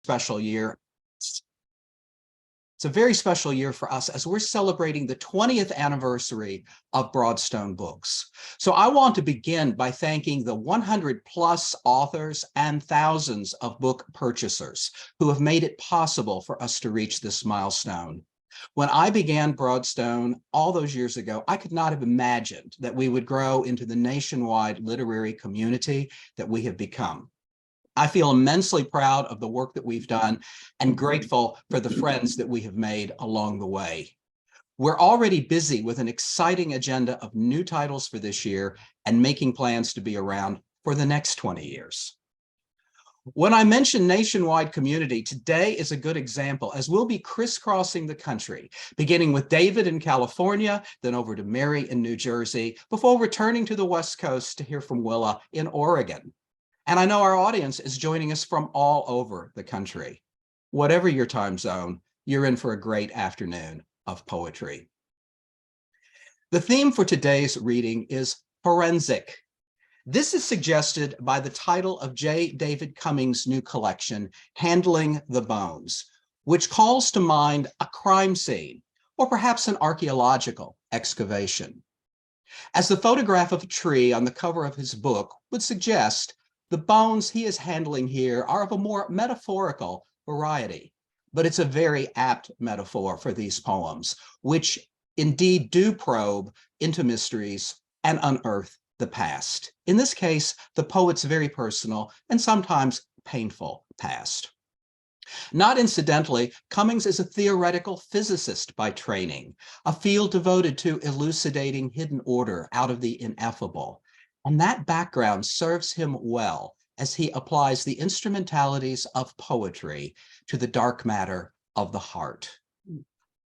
special year. It's a very special year for us as we're celebrating the 20th anniversary of Broadstone Books. So I want to begin by thanking the 100 plus authors and thousands of book purchasers who have made it possible for us to reach this milestone. When I began Broadstone all those years ago, I could not have imagined that we would grow into the nationwide literary community that we have become. I feel immensely proud of the work that we've done and grateful for the friends that we have made along the way. We're already busy with an exciting agenda of new titles for this year and making plans to be around for the next 20 years. When I mention nationwide community, today is a good example as we'll be crisscrossing the country, beginning with David in California, then over to Mary in New Jersey, before returning to the West Coast to hear from Willa in Oregon. And I know our audience is joining us from all over the country. Whatever your time zone, you're in for a great afternoon of poetry. The theme for today's reading is forensic. This is suggested by the title of J. David Cummings' new collection, Handling the Bones, which calls to mind a crime scene or perhaps an archaeological excavation. As the photograph of a tree on the cover of his book would suggest, the bones he is handling here are of a more metaphorical variety, but it's a very apt metaphor for these poems, which indeed do probe into mysteries and unearth the past. In this case, the poet's very personal and sometimes painful past. Not incidentally, Cummings is a theoretical physicist by training, a field devoted to elucidating hidden order out of the ineffable. And that background serves him well as he applies the instrumentalities of poetry to the dark matter of the heart.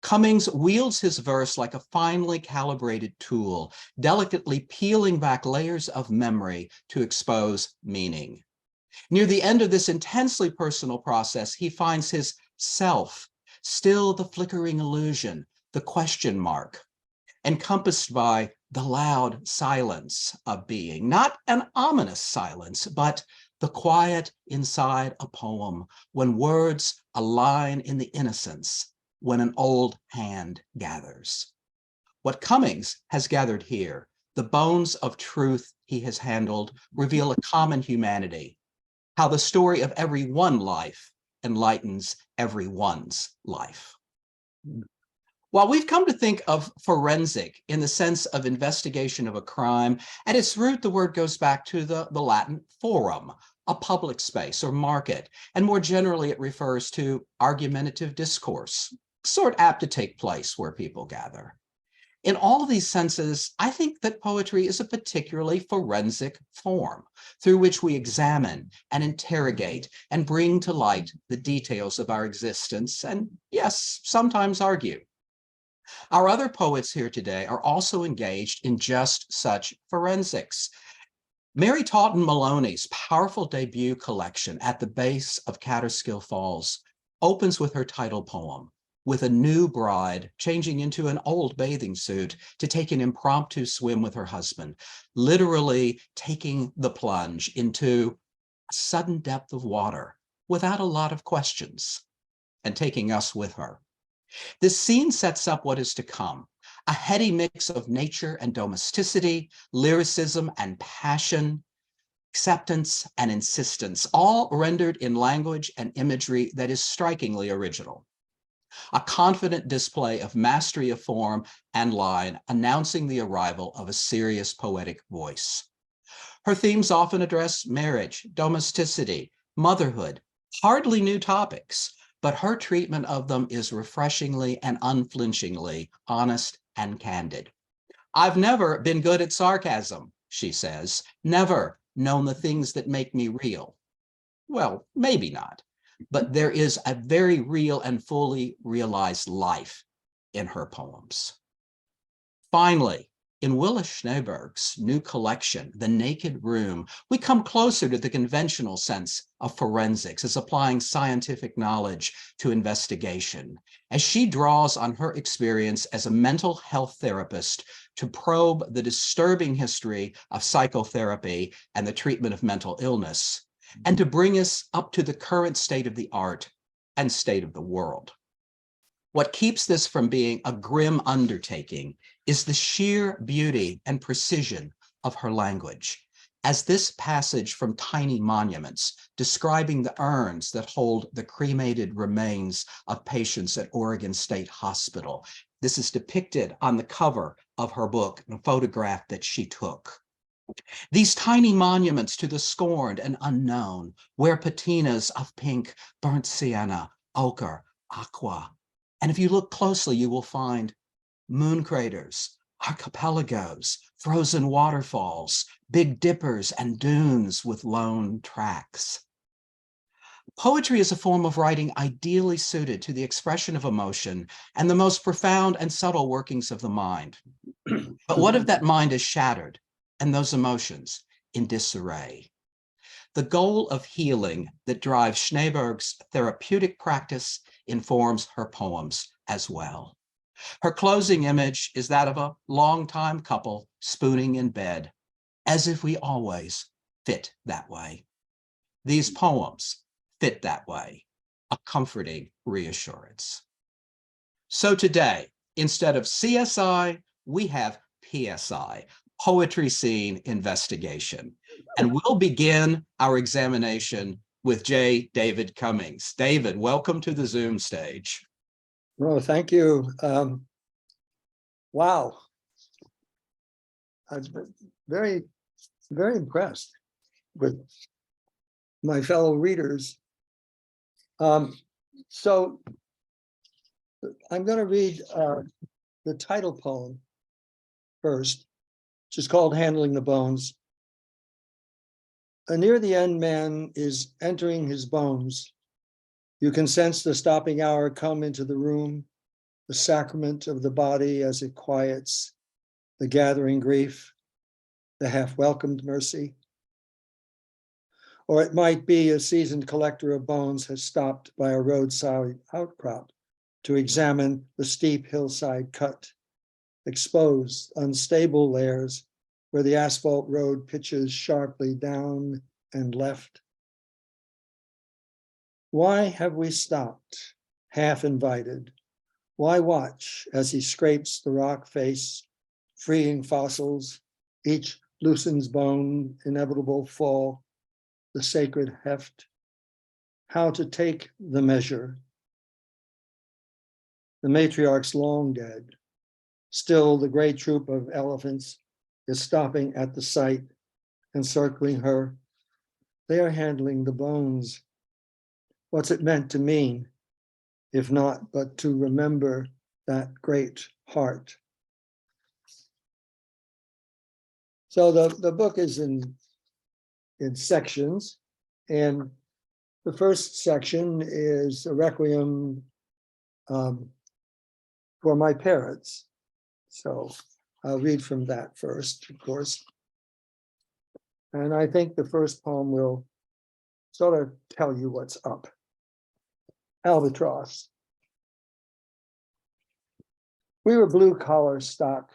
Cummings wields his verse like a finely calibrated tool, delicately peeling back layers of memory to expose meaning. Near the end of this intensely personal process, he finds his self, still the flickering illusion, the question mark, encompassed by the loud silence of being, not an ominous silence, but the quiet inside a poem, when words align in the innocence, when an old hand gathers. What Cummings has gathered here, the bones of truth he has handled, reveal a common humanity, how the story of every one life enlightens everyone's life. While we've come to think of forensic in the sense of investigation of a crime, at its root, the word goes back to the Latin forum, a public space or market, and more generally, it refers to argumentative discourse, sort apt to take place where people gather. In all of these senses, I think that poetry is a particularly forensic form through which we examine and interrogate and bring to light the details of our existence and, yes, sometimes argue. Our other poets here today are also engaged in just such forensics. Mary Tautin Moloney's powerful debut collection, At the Base of Catterskill Falls, opens with her title poem, with a new bride changing into an old bathing suit to take an impromptu swim with her husband, literally taking the plunge into a sudden depth of water without a lot of questions and taking us with her. This scene sets up what is to come, a heady mix of nature and domesticity, lyricism and passion, acceptance and insistence, all rendered in language and imagery that is strikingly original. A confident display of mastery of form and line, announcing the arrival of a serious poetic voice. Her themes often address marriage, domesticity, motherhood, hardly new topics, but her treatment of them is refreshingly and unflinchingly honest and candid. I've never been good at sarcasm, she says, never known the things that make me real. Well, maybe not, but there is a very real and fully realized life in her poems. Finally, in Willa Schneberg's new collection, The Naked Room, we come closer to the conventional sense of forensics as applying scientific knowledge to investigation, as she draws on her experience as a mental health therapist to probe the disturbing history of psychotherapy and the treatment of mental illness, and to bring us up to the current state of the art and state of the world. What keeps this from being a grim undertaking is the sheer beauty and precision of her language, as this passage from Tiny Monuments, describing the urns that hold the cremated remains of patients at Oregon State Hospital. This is depicted on the cover of her book, a photograph that she took. These tiny monuments to the scorned and unknown wear patinas of pink, burnt sienna, ochre, aqua. And if you look closely, you will find moon craters, archipelagos, frozen waterfalls, big dippers, and dunes with lone tracks. Poetry is a form of writing ideally suited to the expression of emotion and the most profound and subtle workings of the mind. But what if that mind is shattered and those emotions in disarray? The goal of healing that drives Schneberg's therapeutic practice informs her poems as well. Her closing image is that of a longtime couple spooning in bed, as if we always fit that way. These poems fit that way, a comforting reassurance. So today, instead of CSI, we have PSI, Poetry Scene Investigation. And we'll begin our examination with J. David Cummings. David, welcome to the Zoom stage. Oh, thank you. Wow. I've been very, very impressed with my fellow readers. So I'm going to read the title poem first, which is called Handling the Bones. A near the end man is entering his bones. You can sense the stopping hour come into the room, the sacrament of the body as it quiets, the gathering grief, the half-welcomed mercy. Or it might be a seasoned collector of bones has stopped by a roadside outcrop to examine the steep hillside cut, exposed, unstable layers where the asphalt road pitches sharply down and left. Why have we stopped, half invited? Why watch as he scrapes the rock face, freeing fossils, each loosens bone, inevitable fall, the sacred heft? How to take the measure? The matriarch's long dead. Still, the great troop of elephants is stopping at the site, encircling her. They are handling the bones. What's it meant to mean, if not but to remember that great heart? So the book is in sections, and the first section is a requiem for my parents. So I'll read from that first, of course. And I think the first poem will sort of tell you what's up. Albatross. We were blue-collar stock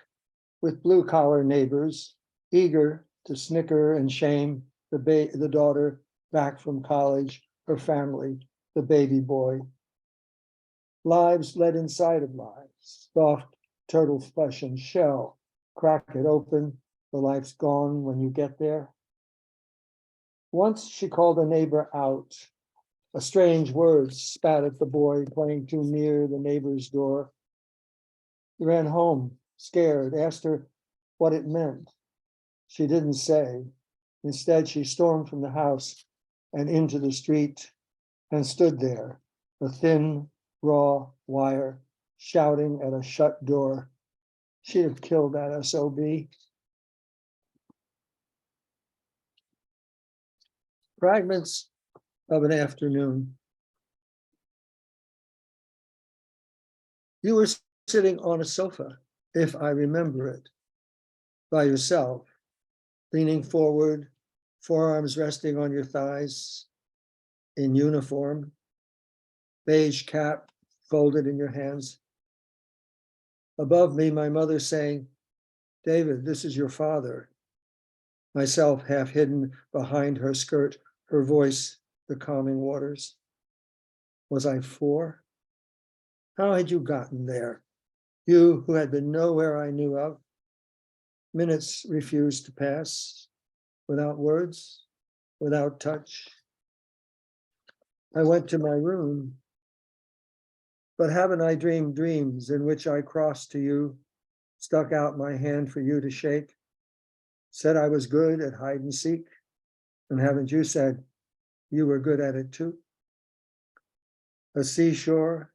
with blue-collar neighbors, eager to snicker and shame the daughter back from college, her family, the baby boy. Lives led inside of lives, soft turtle flesh and shell. Crack it open, the life's gone when you get there. Once she called a neighbor out. A strange word spat at the boy playing too near the neighbor's door. He ran home, scared, asked her what it meant. She didn't say. Instead, she stormed from the house and into the street and stood there, a thin, raw wire, shouting at a shut door. She'd have killed that SOB. Fragments of an afternoon. You were sitting on a sofa, if I remember it, by yourself, leaning forward, forearms resting on your thighs, in uniform, beige cap folded in your hands. Above me, my mother saying, "David, this is your father." Myself half hidden behind her skirt, her voice the calming waters. Was I 4? How had you gotten there? You who had been nowhere I knew of. Minutes refused to pass without words, without touch. I went to my room, but haven't I dreamed dreams in which I crossed to you, stuck out my hand for you to shake, said I was good at hide and seek, and haven't you said you were good at it too? A seashore,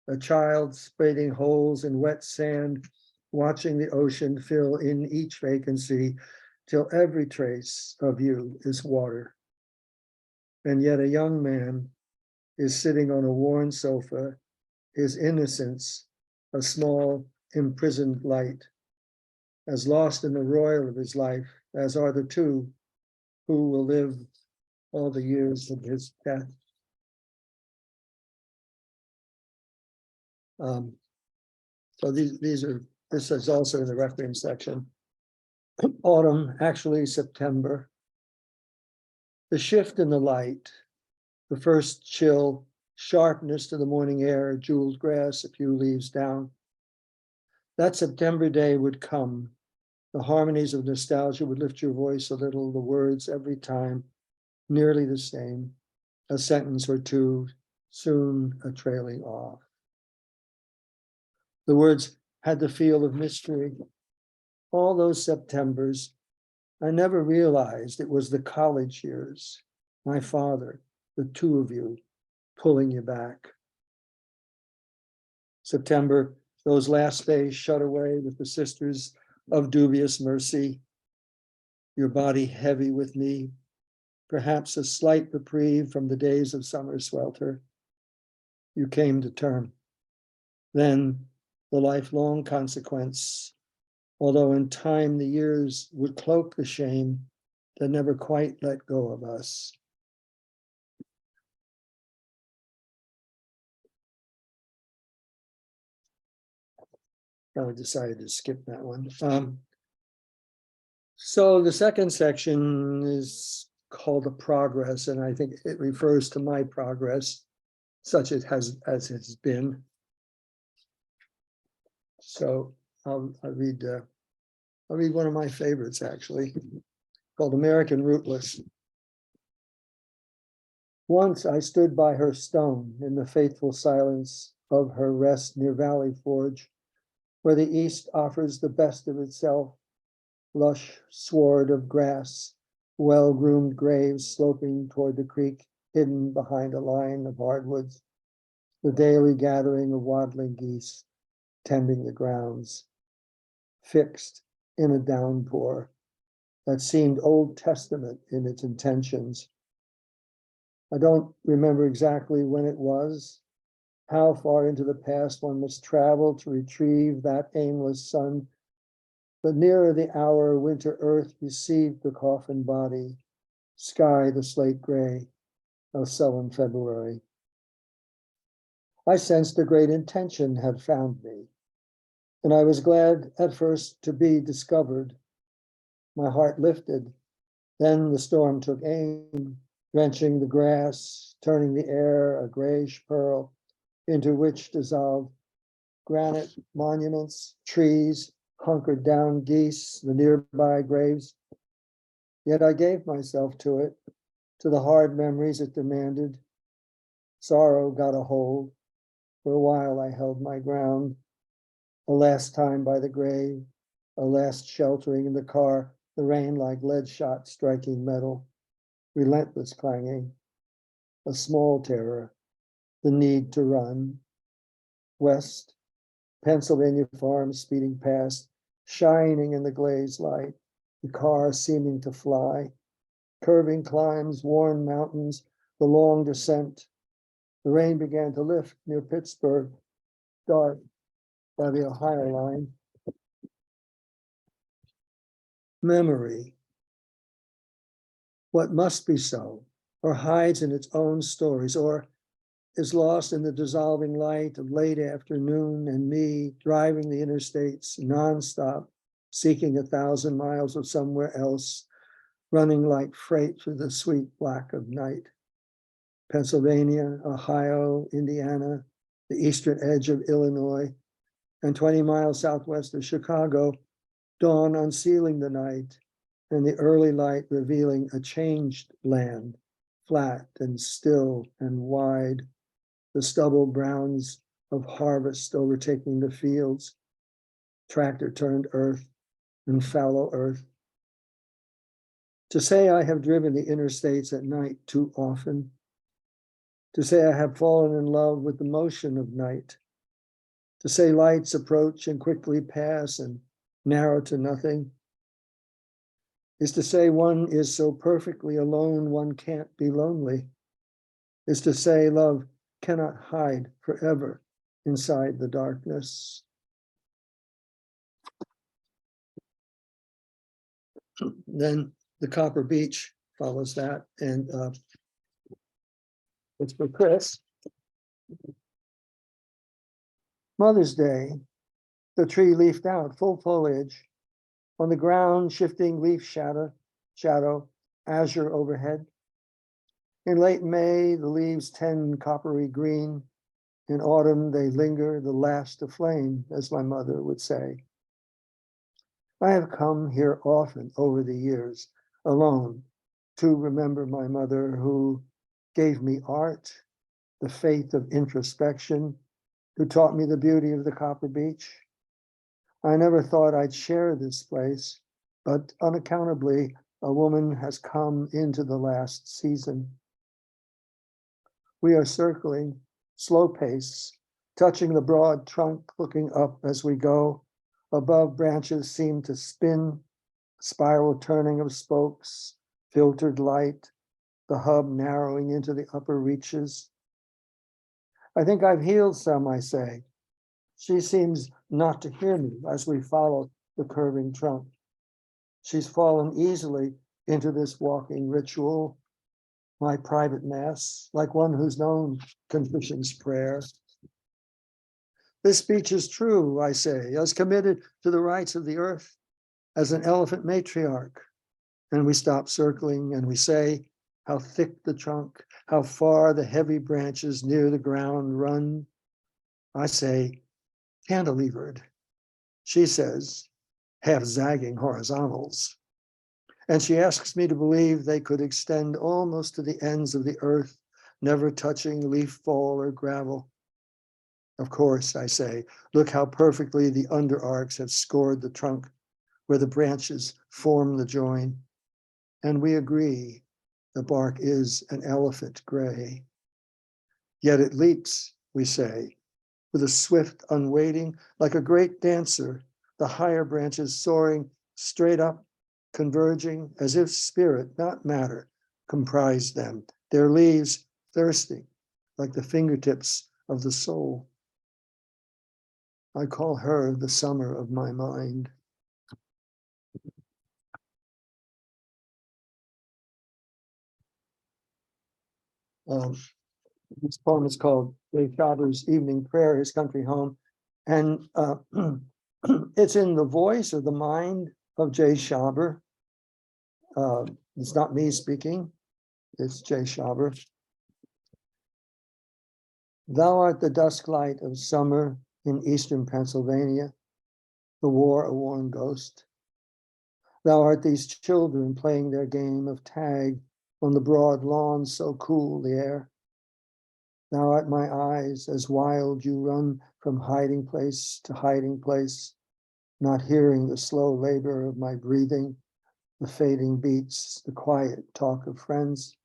a child spading holes in wet sand, watching the ocean fill in each vacancy till every trace of you is water. And yet a young man is sitting on a worn sofa, his innocence a small imprisoned light, as lost in the roil of his life as are the two who will live all the years of his death. So this is also in the requiem section. Autumn, actually September. The shift in the light, the first chill, sharpness to the morning air, jeweled grass, a few leaves down. That September day would come. The harmonies of nostalgia would lift your voice a little, the words every time, nearly the same, a sentence or two, soon a trailing off. The words had the feel of mystery. All those Septembers, I never realized it was the college years, my father, the two of you, pulling you back. September, those last days shut away with the sisters of dubious mercy, your body heavy with me, perhaps a slight reprieve from the days of summer swelter. You came to term. Then the lifelong consequence, although in time the years would cloak the shame that never quite let go of us. I decided to skip that one. So the second section is called the progress, and I think it refers to my progress, such as it has been. So I'll read one of my favorites, actually, called American Rootless. Once I stood by her stone in the faithful silence of her rest near Valley Forge, where the east offers the best of itself, lush sward of grass, well-groomed graves sloping toward the creek, hidden behind a line of hardwoods, the daily gathering of waddling geese, tending the grounds, fixed in a downpour that seemed Old Testament in its intentions. I don't remember exactly when it was, how far into the past one must travel to retrieve that aimless sun, but nearer the hour winter earth received the coffin body, sky the slate gray of sullen February. I sensed a great intention had found me, and I was glad at first to be discovered. My heart lifted, then the storm took aim, drenching the grass, turning the air a grayish pearl, into which dissolved granite monuments, trees, hunkered down geese, the nearby graves. Yet I gave myself to it, to the hard memories it demanded. Sorrow got a hold. For a while I held my ground. A last time by the grave, a last sheltering in the car, the rain like lead shot striking metal, relentless clanging, a small terror, the need to run. West, Pennsylvania farms speeding past, shining in the glazed light, the car seeming to fly, curving climbs, worn mountains, the long descent. The rain began to lift near Pittsburgh, dark by the Ohio line. Memory, what must be so, or hides in its own stories, or is lost in the dissolving light of late afternoon, and me driving the interstates nonstop, seeking 1,000 miles of somewhere else, running like freight through the sweet black of night. Pennsylvania, Ohio, Indiana, the eastern edge of Illinois, and 20 miles southwest of Chicago, dawn unsealing the night, and the early light revealing a changed land, flat and still and wide, the stubble browns of harvest overtaking the fields, tractor turned earth and fallow earth. To say I have driven the interstates at night too often, to say I have fallen in love with the motion of night, to say lights approach and quickly pass and narrow to nothing, is to say one is so perfectly alone one can't be lonely, is to say love cannot hide forever inside the darkness. Then the Copper Beech follows that, and it's for Chris. Mother's Day, the tree leafed out, full foliage. On the ground, shifting leaf shadow, azure overhead. In late May, the leaves tend coppery green. In autumn, they linger, the last aflame, as my mother would say. I have come here often over the years, alone, to remember my mother who gave me art, the faith of introspection, who taught me the beauty of the Copper Beech. I never thought I'd share this place, but unaccountably, a woman has come into the last season. We are circling, slow pace, touching the broad trunk, looking up as we go. Above, branches seem to spin, spiral turning of spokes, filtered light, the hub narrowing into the upper reaches. I think I've healed some, I say. She seems not to hear me as we follow the curving trunk. She's fallen easily into this walking ritual, my private mass, like one who's known Confucian's prayer. This speech is true, I say, as committed to the rights of the earth as an elephant matriarch. And we stop circling and we say how thick the trunk, how far the heavy branches near the ground run. I say, cantilevered. She says, half zagging horizontals. And she asks me to believe they could extend almost to the ends of the earth, never touching leaf fall or gravel. Of course, I say, look how perfectly the underarcs have scored the trunk where the branches form the join. And we agree, the bark is an elephant gray. Yet it leaps, we say, with a swift unweighting, like a great dancer, the higher branches soaring straight up, converging as if spirit, not matter, comprised them, their leaves thirsting, like the fingertips of the soul. I call her the summer of my mind. This poem is called Jay Schaber's Evening Prayer, His Country Home. And it's in the voice or the mind of Jay Schaber. It's not me speaking, it's Jay Schaber. Thou art the dusk light of summer in eastern Pennsylvania, the war a worn ghost. Thou art these children playing their game of tag on the broad lawn, so cool the air. Thou art my eyes, as wild you run from hiding place to hiding place, not hearing the slow labor of my breathing, the fading beats, the quiet talk of friends.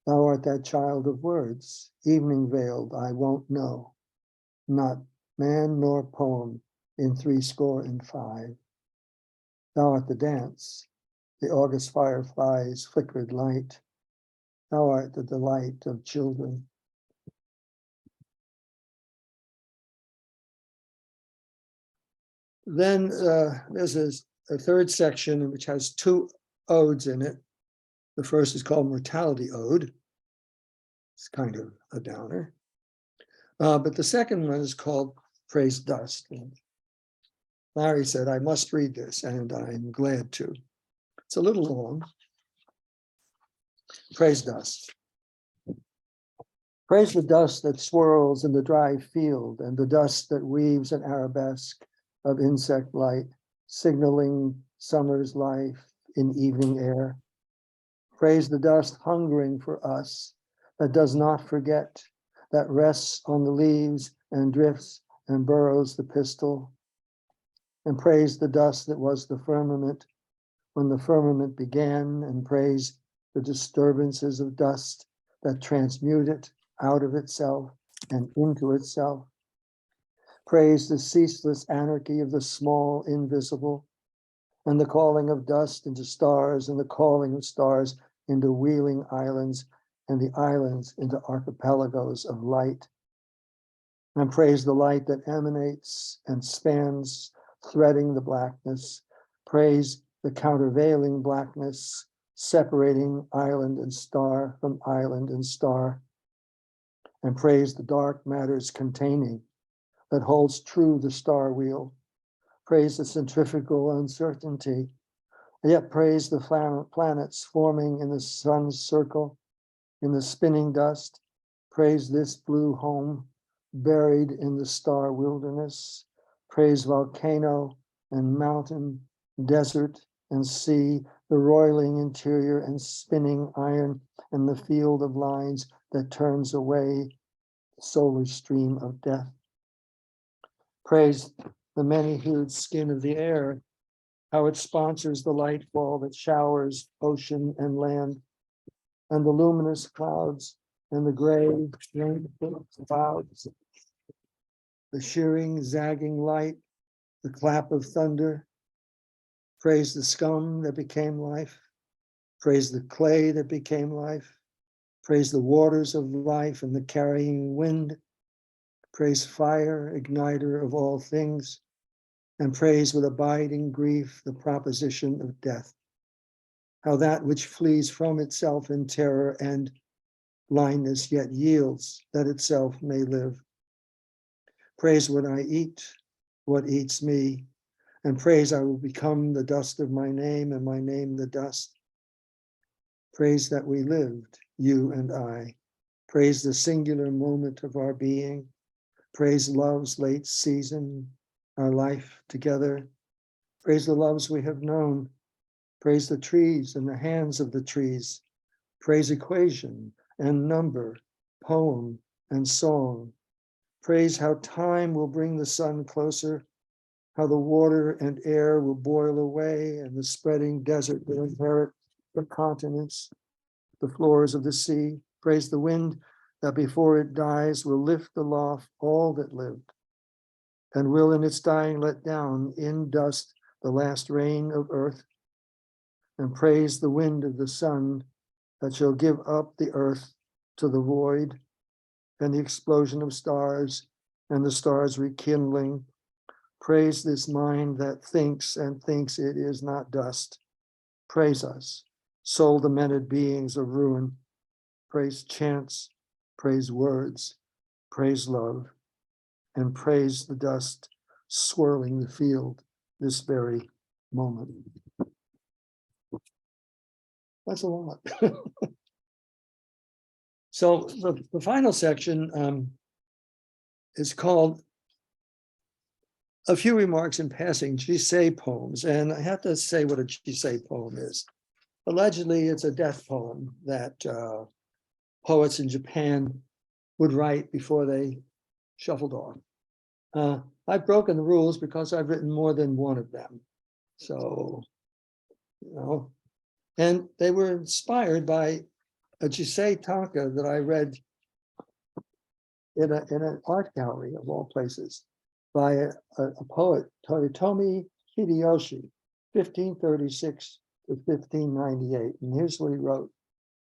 Thou art that child of words, evening veiled, I won't know, not man nor poem in 65. Thou art the dance, the August fireflies flickered light. Thou art the delight of children. Then there's a third section which has two odes in it. The first is called Mortality Ode. It's kind of a downer. But the second one is called Praise Dust. And Larry said, I must read this, and I'm glad to. It's a little long. Praise dust. Praise the dust that swirls in the dry field and the dust that weaves an arabesque of insect light, signaling summer's life in evening air. Praise the dust hungering for us, that does not forget, that rests on the leaves and drifts and burrows the pistil. And praise the dust that was the firmament when the firmament began, and praise the disturbances of dust that transmute it out of itself and into itself. Praise the ceaseless anarchy of the small invisible, and the calling of dust into stars, and the calling of stars into wheeling islands, and the islands into archipelagos of light. And praise the light that emanates and spans, threading the blackness. Praise the countervailing blackness, separating island and star from island and star. And praise the dark matters containing, that holds true the star wheel. Praise the centrifugal uncertainty, and yet praise the planets forming in the sun's circle, in the spinning dust. Praise this blue home, buried in the star wilderness. Praise volcano and mountain, desert and sea, the roiling interior and spinning iron, and the field of lines that turns away the solar stream of death. Praise the many-hued skin of the air, how it sponsors the lightfall that showers ocean and land, and the luminous clouds and the gray clouds, the shearing, zagging light, the clap of thunder. Praise the scum that became life. Praise the clay that became life. Praise the waters of life and the carrying wind. Praise fire, igniter of all things, and praise with abiding grief the proposition of death. How that which flees from itself in terror and blindness yet yields that itself may live. Praise what I eat, what eats me, and praise I will become the dust of my name and my name the dust. Praise that we lived, you and I. Praise the singular moment of our being. Praise love's late season, our life together. Praise the loves we have known. Praise the trees and the hands of the trees. Praise equation and number, poem and song. Praise how time will bring the sun closer, how the water and air will boil away and the spreading desert will inherit the continents, the floors of the sea. Praise the wind that before it dies will lift aloft all that lived, and will in its dying let down in dust the last rain of earth. And praise the wind of the sun that shall give up the earth to the void, and the explosion of stars, and the stars rekindling. Praise this mind that thinks and thinks it is not dust. Praise us, soul-demented beings of ruin. Praise chants, praise words, praise love, and praise the dust swirling the field this very moment. That's a lot. So the final section is called A Few Remarks in Passing, Jisei Poems. And I have to say what a Jisei poem is. Allegedly, it's a death poem that poets in Japan would write before they shuffled off. I've broken the rules because I've written more than one of them. So, and they were inspired by a Jisei tanka that I read in an art gallery of all places by a poet, Toyotomi Hideyoshi, 1536 to 1598. And here's what he wrote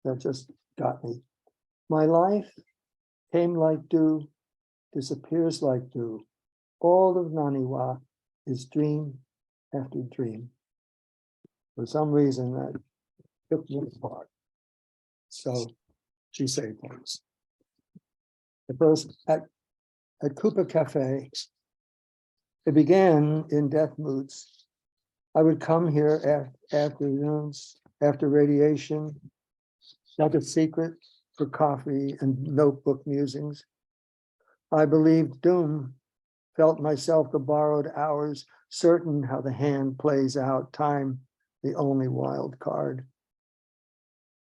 that just got me. My life came like dew, disappears like dew. All of Naniwa is dream after dream. For some reason that took me apart. So Jisei poems. The first at Coupa Cafe, it began in death moods. I would come here afternoons, after radiation, like a secret for coffee and notebook musings. I believed doom, felt myself the borrowed hours, certain how the hand plays out, time the only wild card.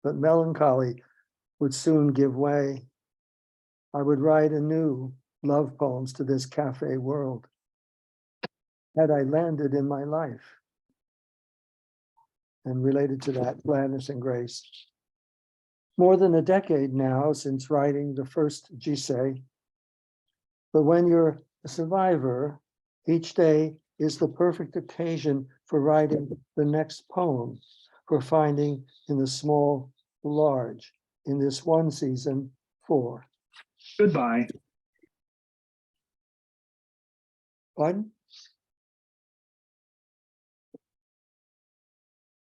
But melancholy would soon give way. I would write anew love poems to this cafe world. Had I landed in my life? And related to that, gladness and grace. More than a decade now since writing the first Jisei. But when you're a survivor, each day is the perfect occasion for writing the next poem, for finding in the small the large, in this one season, 4. Goodbye. Pardon?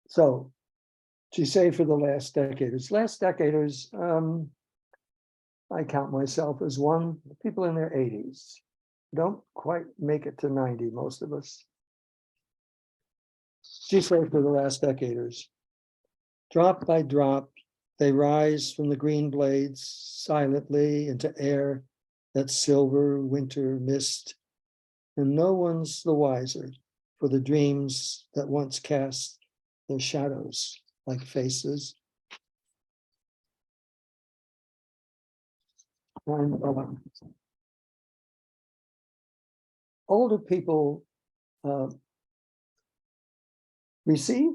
So, to say for the last decaders, I count myself as one, people in their 80s. Don't quite make it to 90, most of us. She said for the last decaders. Drop by drop, they rise from the green blades silently into air, that silver winter mist, and no one's the wiser for the dreams that once cast their shadows like faces. And older people receive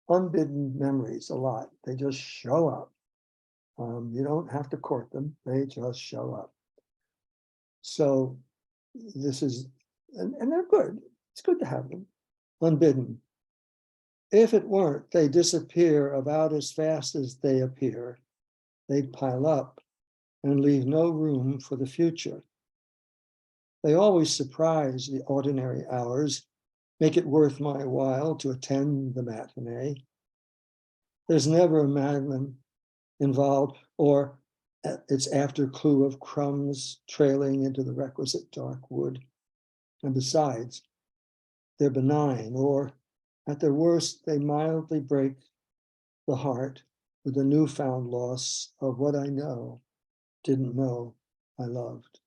unbidden memories a lot. They just show up. You don't have to court them. They just show up. So this is, and they're good. It's good to have them unbidden. If it weren't, they disappear about as fast as they appear. They'd pile up and leave no room for the future. They always surprise the ordinary hours, make it worth my while to attend the matinee. There's never a madman involved, or its after clue of crumbs trailing into the requisite dark wood. And besides, they're benign, or at their worst, they mildly break the heart with the newfound loss of what I didn't know I loved.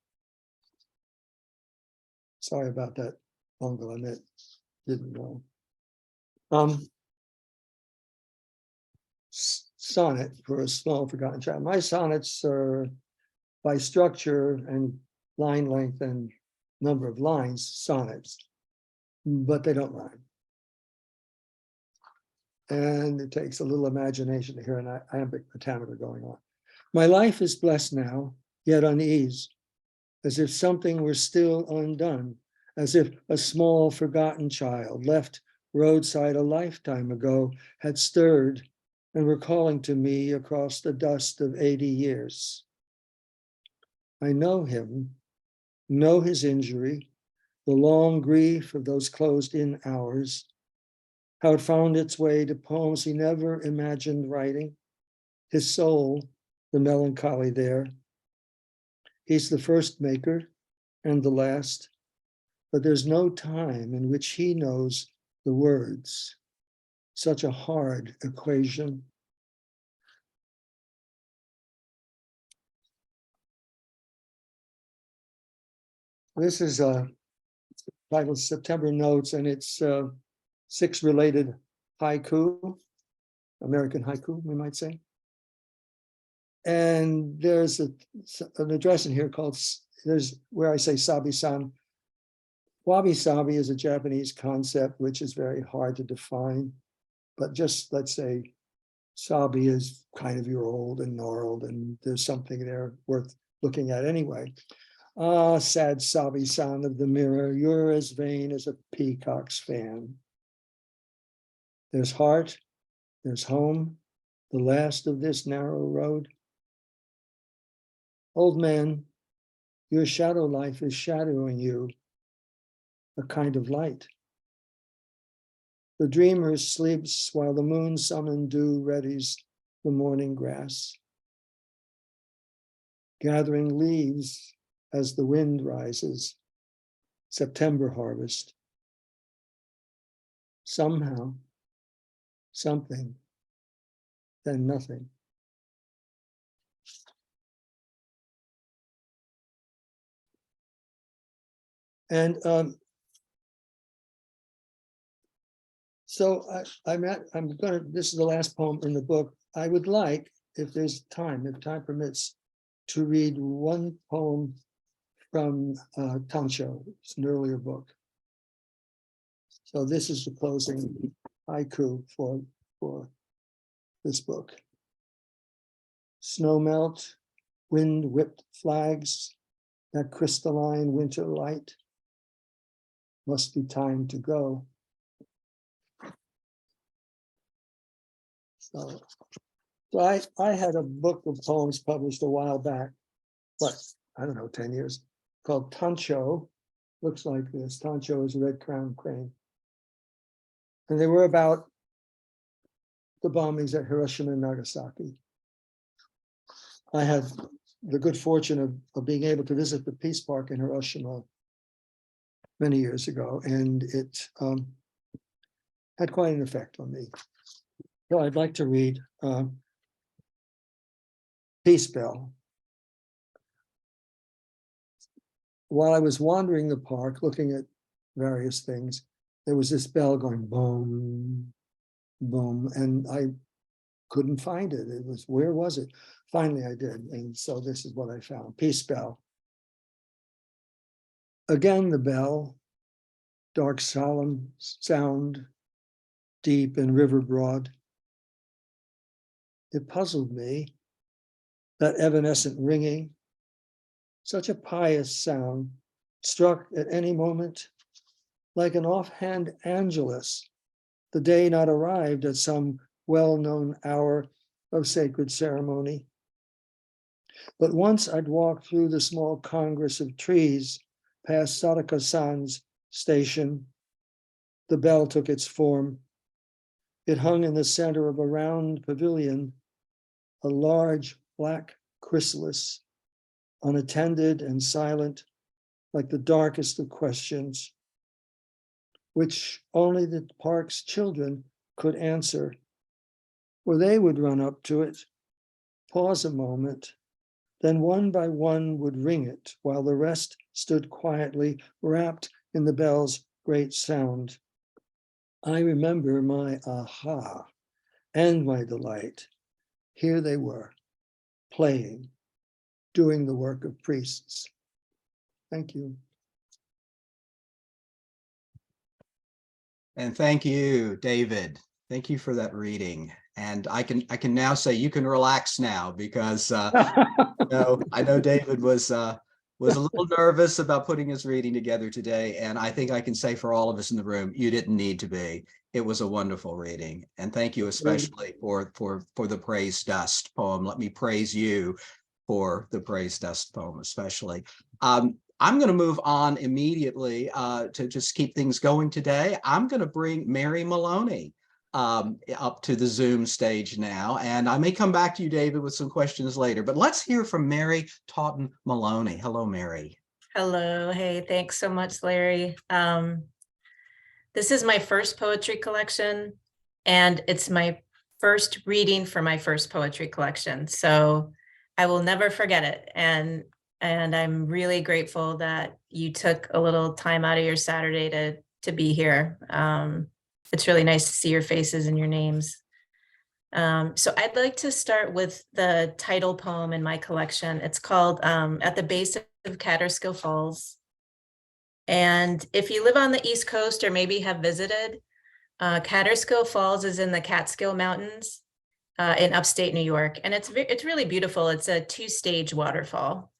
Sorry about that, bungle, I meant didn't know. Sonnet for a small forgotten child. My sonnets are by structure and line length and number of lines, sonnets, but they don't rhyme. And it takes a little imagination to hear an iambic pentameter going on. My life is blessed now, yet unease, as if something were still undone, as if a small forgotten child left roadside a lifetime ago had stirred and were calling to me across the dust of 80 years. I know him, know his injury, the long grief of those closed-in hours, how it found its way to poems he never imagined writing, his soul, the melancholy there. He's the first maker and the last, but there's no time in which he knows the words. Such a hard equation. This is titled September Notes, and it's 6 related haiku, American haiku, we might say. And there's an address in here called, there's where I say sabi-san. Wabi-sabi is a Japanese concept which is very hard to define, but just let's say sabi is kind of your old and gnarled, and there's something there worth looking at anyway. Ah, sad sabi-san of the mirror, you're as vain as a peacock's fan. There's heart, there's home, the last of this narrow road. Old man, your shadow life is shadowing you, a kind of light. The dreamer sleeps while the moon summoned dew readies the morning grass, gathering leaves as the wind rises, September harvest. Somehow, something, then nothing. And so this is the last poem in the book. I would like, if time permits, to read one poem from Tancho. It's an earlier book. So this is the closing haiku for this book. Snow melt, wind whipped flags, that crystalline winter light. Must be time to go. So I had a book of poems published a while back, but I don't know, 10 years, called Tancho. Looks like this. Tancho is a red-crowned crane. And they were about the bombings at Hiroshima and Nagasaki. I had the good fortune of being able to visit the Peace Park in Hiroshima many years ago, and it had quite an effect on me. So I'd like to read Peace Bell. While I was wandering the park, looking at various things, there was this bell going boom, boom, and I couldn't find it. Where was it? Finally I did, and so this is what I found. Peace Bell. Again the bell, dark solemn sound, deep and river broad. It puzzled me, that evanescent ringing, such a pious sound, struck at any moment, like an offhand angelus, the day not arrived at some well-known hour of sacred ceremony. But once I'd walked through the small congress of trees past Sadaka-san's station. The bell took its form. It hung in the center of a round pavilion, a large black chrysalis, unattended and silent, like the darkest of questions, which only the park's children could answer, or they would run up to it, pause a moment, then one by one would ring it, while the rest stood quietly, wrapped in the bell's great sound. I remember my aha and my delight. Here they were, playing, doing the work of priests. Thank you. And thank you, David. Thank you for that reading. And I can now say you can relax now, because I know David was a little nervous about putting his reading together today, and I think I can say for all of us in the room, you didn't need to be. It was a wonderful reading, and thank you especially for the Praise Dust poem. Let me praise you for the Praise Dust poem, especially. I'm going to move on immediately to just keep things going today. I'm going to bring Mary Moloney up to the Zoom stage now, and I may come back to you, David, with some questions later, but let's hear from Mary Tautin Moloney. Hello, Mary. Hello. Hey, thanks so much, Larry. This is my first poetry collection, and it's my first reading for my first poetry collection. So I will never forget it. And I'm really grateful that you took a little time out of your Saturday to be here. It's really nice to see your faces and your names. So I'd like to start with the title poem in my collection. It's called At the Base of Catterskill Falls. And if you live on the East Coast or maybe have visited, Catterskill Falls is in the Catskill Mountains in upstate New York. And it's really beautiful. It's a 2-stage waterfall.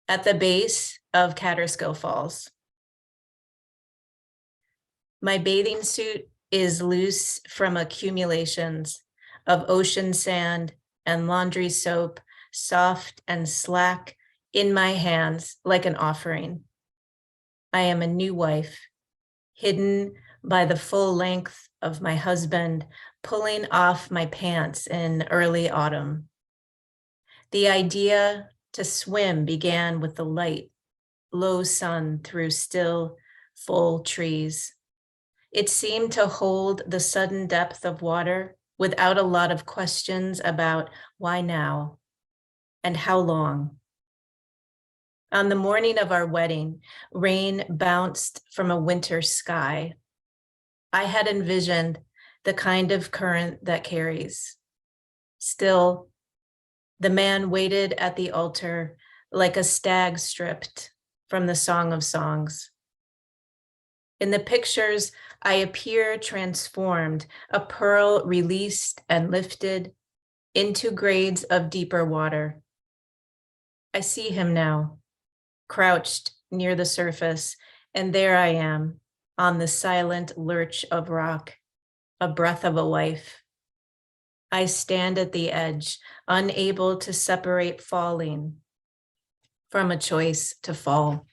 At the base of Catterskill Falls. My bathing suit is loose from accumulations of ocean sand and laundry soap, soft and slack in my hands like an offering. I am a new wife, hidden by the full length of my husband pulling off my pants in early autumn. The idea to swim began with the light, low sun through still, full trees. It seemed to hold the sudden depth of water without a lot of questions about why now and how long. On the morning of our wedding, rain bounced from a winter sky. I had envisioned the kind of current that carries. Still, the man waited at the altar like a stag stripped from the Song of Songs. In the pictures, I appear transformed, a pearl released and lifted into grades of deeper water. I see him now, crouched near the surface, and there I am on the silent lurch of rock, a breath of a wife. I stand at the edge, unable to separate falling from a choice to fall.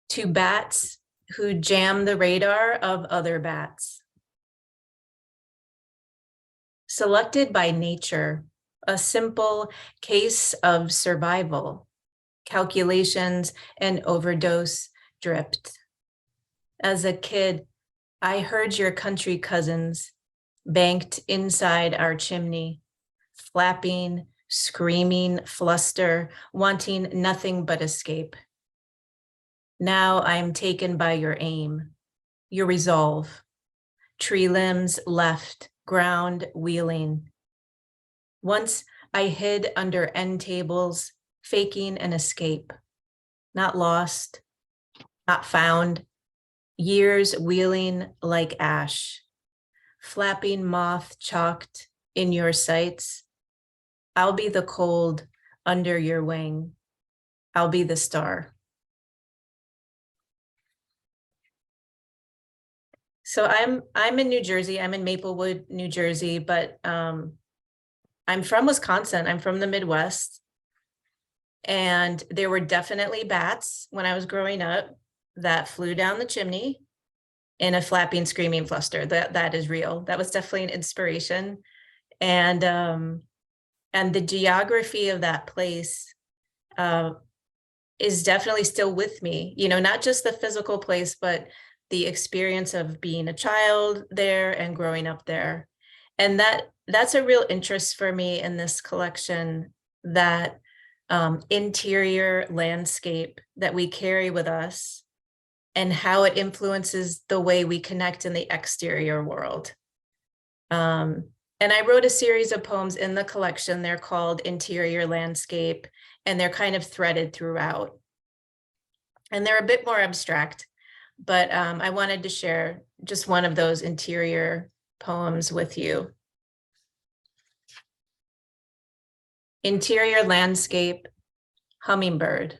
To bats who jam the radar of other bats. Selected by nature, a simple case of survival, calculations and overdose dripped. As a kid, I heard your country cousins banked inside our chimney, flapping, screaming, fluster, wanting nothing but escape. Now I am taken by your aim, your resolve, tree limbs left, ground wheeling. Once I hid under end tables, faking an escape, not lost, not found, years wheeling like ash, flapping moth chalked in your sights. I'll be the cold under your wing. I'll be the star. So I'm in New Jersey. I'm in Maplewood, New Jersey, but I'm from Wisconsin. I'm from the Midwest. And there were definitely bats when I was growing up that flew down the chimney in a flapping, screaming fluster. That is real. That was definitely an inspiration. And the geography of that place is definitely still with me. You know, not just the physical place, but the experience of being a child there and growing up there. And that's a real interest for me in this collection, that interior landscape that we carry with us and how it influences the way we connect in the exterior world. And I wrote a series of poems in the collection. They're called Interior Landscape, and they're kind of threaded throughout. And they're a bit more abstract, but I wanted to share just one of those interior poems with you. Interior Landscape, Hummingbird.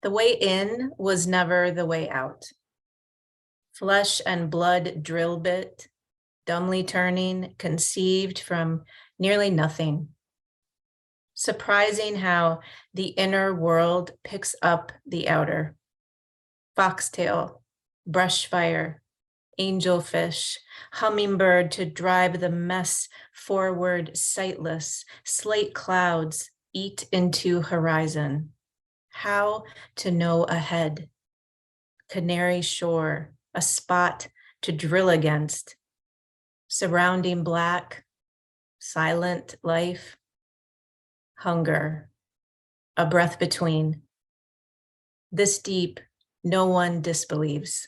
The way in was never the way out. Flesh and blood drill bit, dumbly turning, conceived from nearly nothing. Surprising how the inner world picks up the outer. Foxtail, brushfire, angelfish, hummingbird to drive the mess forward sightless, slate clouds eat into horizon. How to know ahead. Canary shore, a spot to drill against. Surrounding black, silent life. Hunger, a breath between. This deep, no one disbelieves.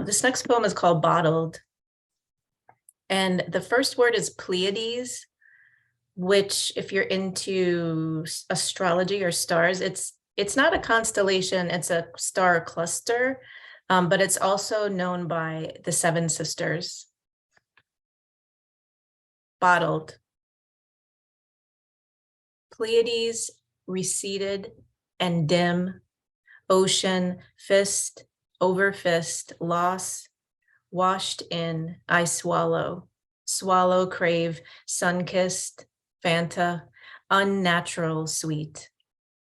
This next poem is called Bottled. And the first word is Pleiades, which, if you're into astrology or stars, it's not a constellation, it's a star cluster, but it's also known by the Seven Sisters. Bottled. Pleiades receded and dim, ocean fist over fist, loss, washed in, I swallow, crave, sun-kissed, Fanta, unnatural sweet.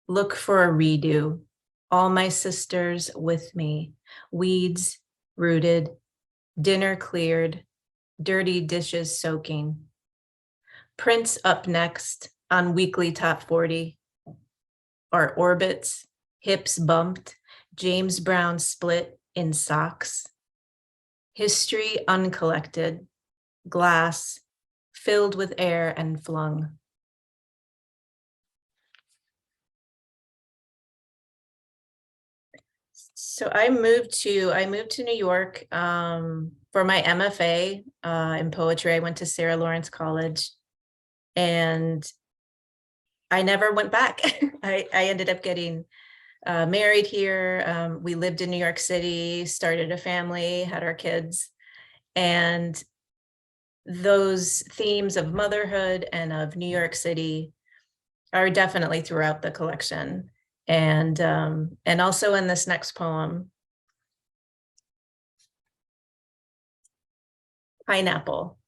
Look for a redo, all my sisters with me, weeds rooted, dinner cleared, dirty dishes soaking. Prince up next on weekly top 40. Our orbits, hips bumped, James Brown split in socks. History uncollected, glass filled with air and flung. So I moved to New York for my MFA in poetry. I went to Sarah Lawrence College, and I never went back. I ended up getting married here. We lived in New York City, started a family, had our kids, and those themes of motherhood and of New York City are definitely throughout the collection. And also in this next poem, Pineapple.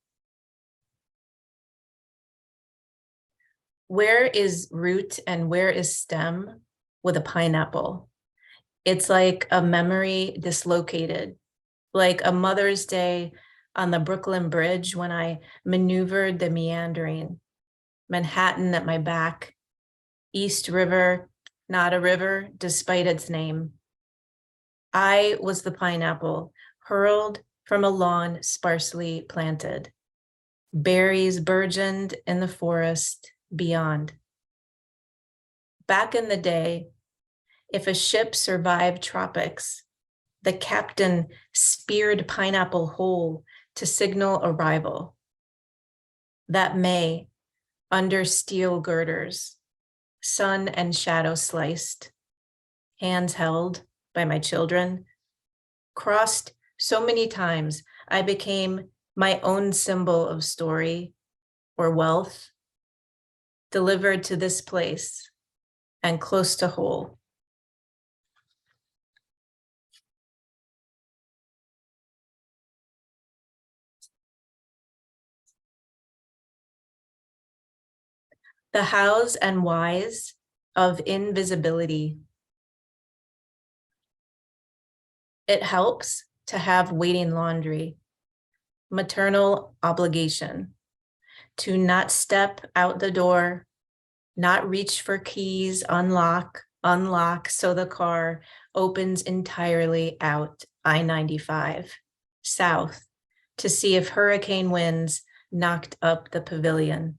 Where is root and where is stem with a pineapple? It's like a memory dislocated, like a Mother's Day on the Brooklyn Bridge when I maneuvered the meandering, Manhattan at my back, East River, not a river despite its name. I was the pineapple hurled from a lawn sparsely planted. Berries burgeoned in the forest beyond. Back in the day, if a ship survived tropics, the captain speared pineapple whole to signal arrival. That May, under steel girders, sun and shadow sliced, hands held by my children, crossed so many times, I became my own symbol of story or wealth, delivered to this place and close to whole. The hows and whys of invisibility. It helps to have waiting laundry, maternal obligation, to not step out the door, not reach for keys, unlock, so the car opens entirely out I-95, south, to see if hurricane winds knocked up the pavilion.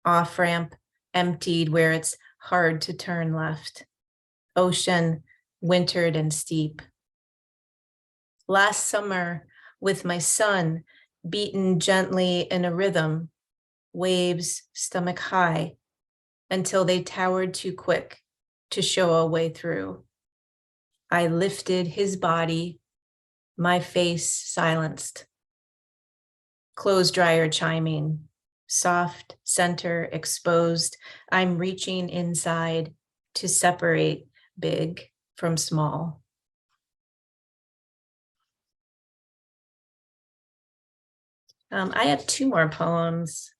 Off-ramp emptied where it's hard to turn left. Ocean wintered and steep. Last summer, with my son, beaten gently in a rhythm, waves stomach high, until they towered too quick to show a way through. I lifted his body, my face silenced. Clothes dryer chiming, soft center exposed. I'm reaching inside to separate big from small. I have two more poems.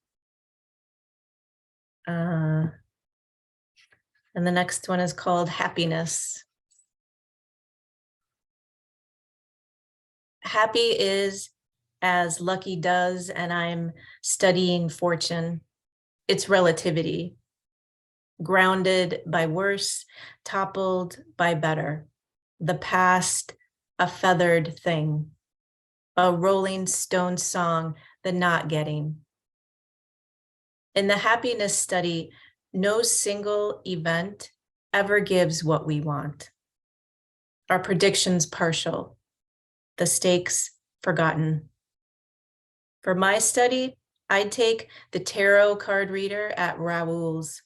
And the next one is called Happiness. Happy is as lucky does, and I'm studying fortune. It's relativity, grounded by worse, toppled by better. The past, a feathered thing, a Rolling Stone song, the not getting. In the happiness study, no single event ever gives what we want. Our predictions partial, the stakes forgotten. For my study, I'd take the tarot card reader at Raoul's.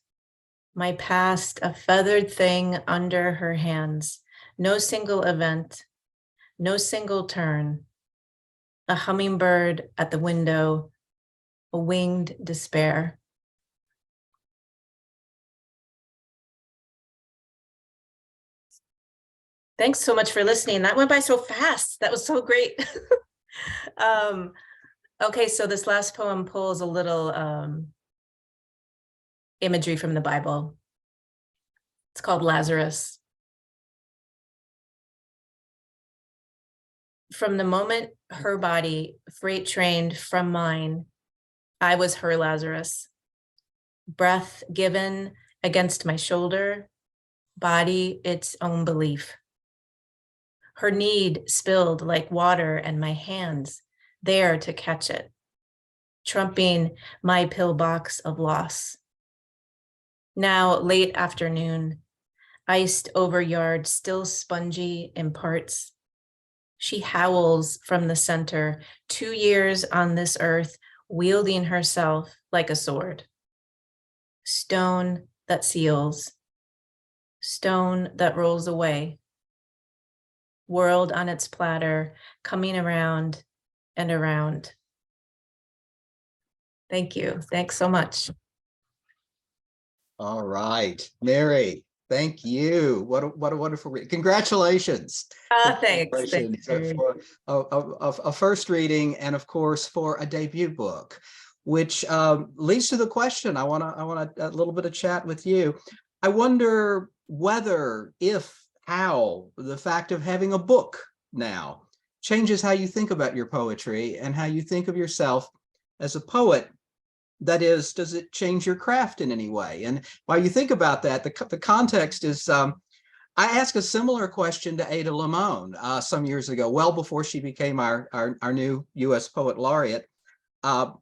My past, a feathered thing under her hands. No single event, no single turn. A hummingbird at the window, a winged despair. Thanks so much for listening. That went by so fast. That was so great. Okay, so this last poem pulls a little imagery from the Bible. It's called Lazarus. From the moment her body, freight trained from mine, I was her Lazarus. Breath given against my shoulder, body its own belief. Her need spilled like water and my hands there to catch it, trumping my pillbox of loss. Now late afternoon, iced over yard, still spongy in parts. She howls from the center, 2 years on this earth, wielding herself like a sword. Stone that seals, stone that rolls away. World on its platter, coming around and around. Thank you. Thanks so much. All right, Mary, thank you. What a wonderful read. Congratulations. Thanks. Congratulations, Thanks. for a first reading, and of course for a debut book, which leads to the question. I want a little bit of chat with you. I wonder whether, if, how the fact of having a book now changes how you think about your poetry and how you think of yourself as a poet. That is, does it change your craft in any way? And while you think about that, the context is, I asked a similar question to Ada Limon some years ago, well before she became our new U.S. Poet Laureate,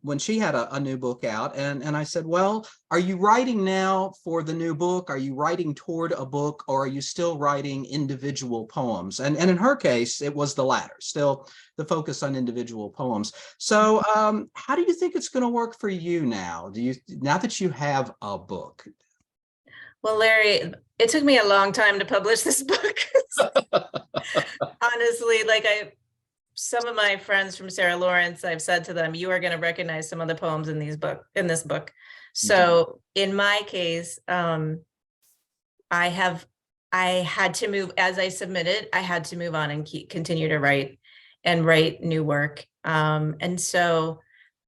when she had a new book out. And I said, well, are you writing now for the new book? Are you writing toward a book, or are you still writing individual poems? And in her case, it was the latter, still the focus on individual poems. So how do you think it's going to work for you now? Now that you have a book? Well, Larry, it took me a long time to publish this book. Honestly, some of my friends from Sarah Lawrence, I've said to them, you are going to recognize some of the poems in this book. So in my case, I had to move, as I submitted, I had to move on and continue to write new work. And so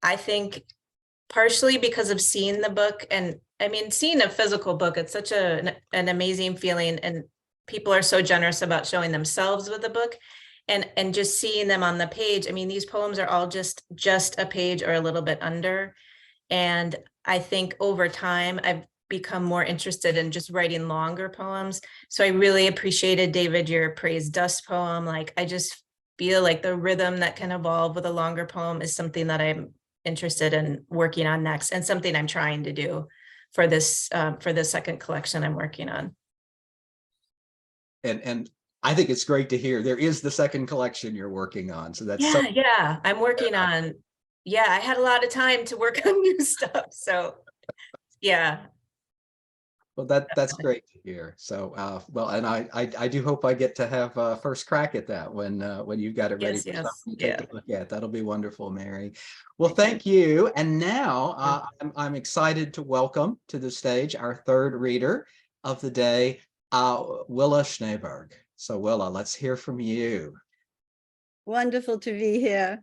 I think partially because of seeing the book, and I mean, seeing a physical book, it's such an amazing feeling, and people are so generous about showing themselves with the book. And just seeing them on the page. I mean, these poems are all just a page or a little bit under. And I think over time, I've become more interested in just writing longer poems. So I really appreciated, David, your Praise Dust poem. Like, I just feel like the rhythm that can evolve with a longer poem is something that I'm interested in working on next, and something I'm trying to do for this second collection I'm working on. And I think it's great to hear there is the second collection you're working on. So that's yeah, I'm working on. Yeah, I had a lot of time to work on new stuff. So yeah. Well, that's great to hear. So well, and I do hope I get to have first crack at that when you've got it ready for something to take a look at. That'll be wonderful, Mary. Well, thank you. And now I'm excited to welcome to the stage our third reader of the day, Willa Schneberg. So Willa, let's hear from you. Wonderful to be here,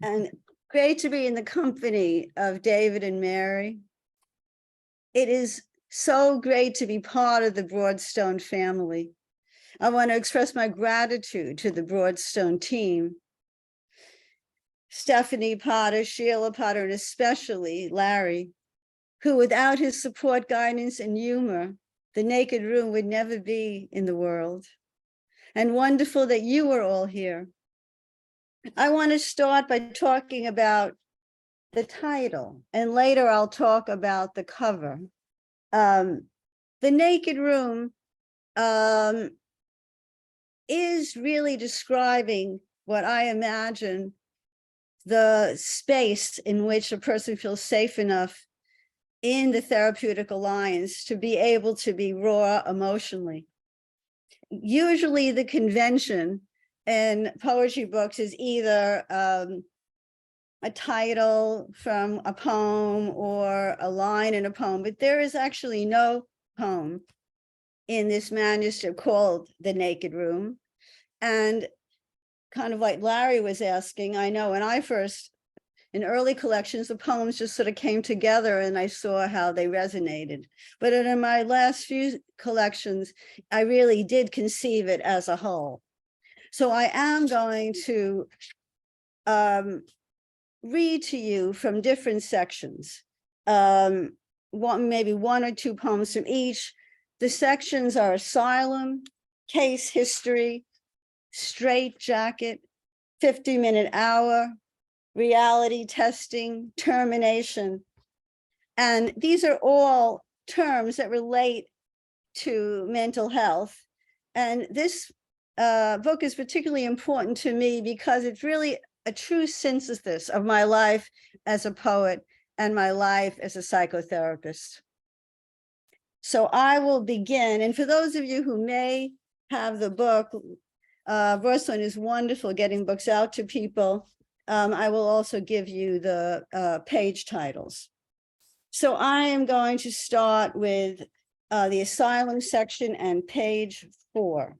and great to be in the company of David and Mary. It is so great to be part of the Broadstone family. I want to express my gratitude to the Broadstone team, Stephanie Potter, Sheila Potter, and especially Larry, who without his support, guidance, and humor, The Naked Room would never be in the world. And wonderful that you are all here. I want to start by talking about the title, and later I'll talk about the cover. The Naked Room is really describing what I imagine the space in which a person feels safe enough in the therapeutic alliance to be able to be raw emotionally. Usually the convention in poetry books is either a title from a poem or a line in a poem, but there is actually no poem in this manuscript called The Naked Room. And kind of like Larry was asking, I know when I first, in early collections, the poems just sort of came together and I saw how they resonated. But in my last few collections, I really did conceive it as a whole. So I am going to read to you from different sections. Maybe one or two poems from each. The sections are asylum, case history, straitjacket, 50-minute hour, reality testing, termination. And these are all terms that relate to mental health. And this book is particularly important to me because it's really a true synthesis of my life as a poet and my life as a psychotherapist. So I will begin. And for those of you who may have the book, Broadstone is wonderful getting books out to people. I will also give you the page titles. So I am going to start with the asylum section and page 4.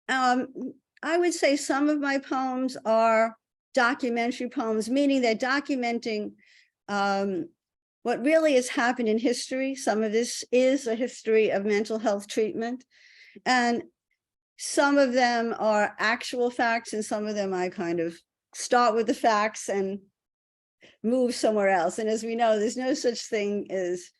I would say some of my poems are documentary poems, meaning they're documenting what really has happened in history. Some of this is a history of mental health treatment, and some of them are actual facts, and some of them I kind of start with the facts and move somewhere else. And as we know, there's no such thing as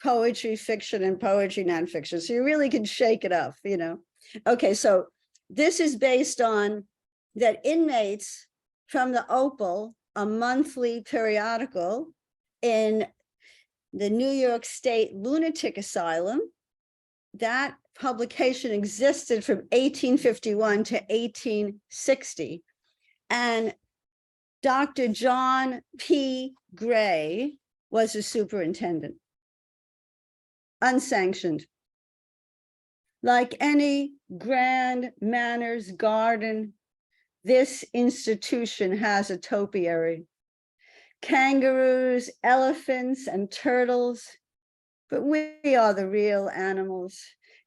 poetry fiction and poetry nonfiction. So you really can shake it up, you know. Okay, so this is based on that inmates from the Opal, a monthly periodical in the New York State Lunatic Asylum. That publication existed from 1851 to 1860. And Dr. John P. Gray was the superintendent, unsanctioned. Like any grand manners garden, this institution has a topiary. Kangaroos, elephants, and turtles, but we are the real animals.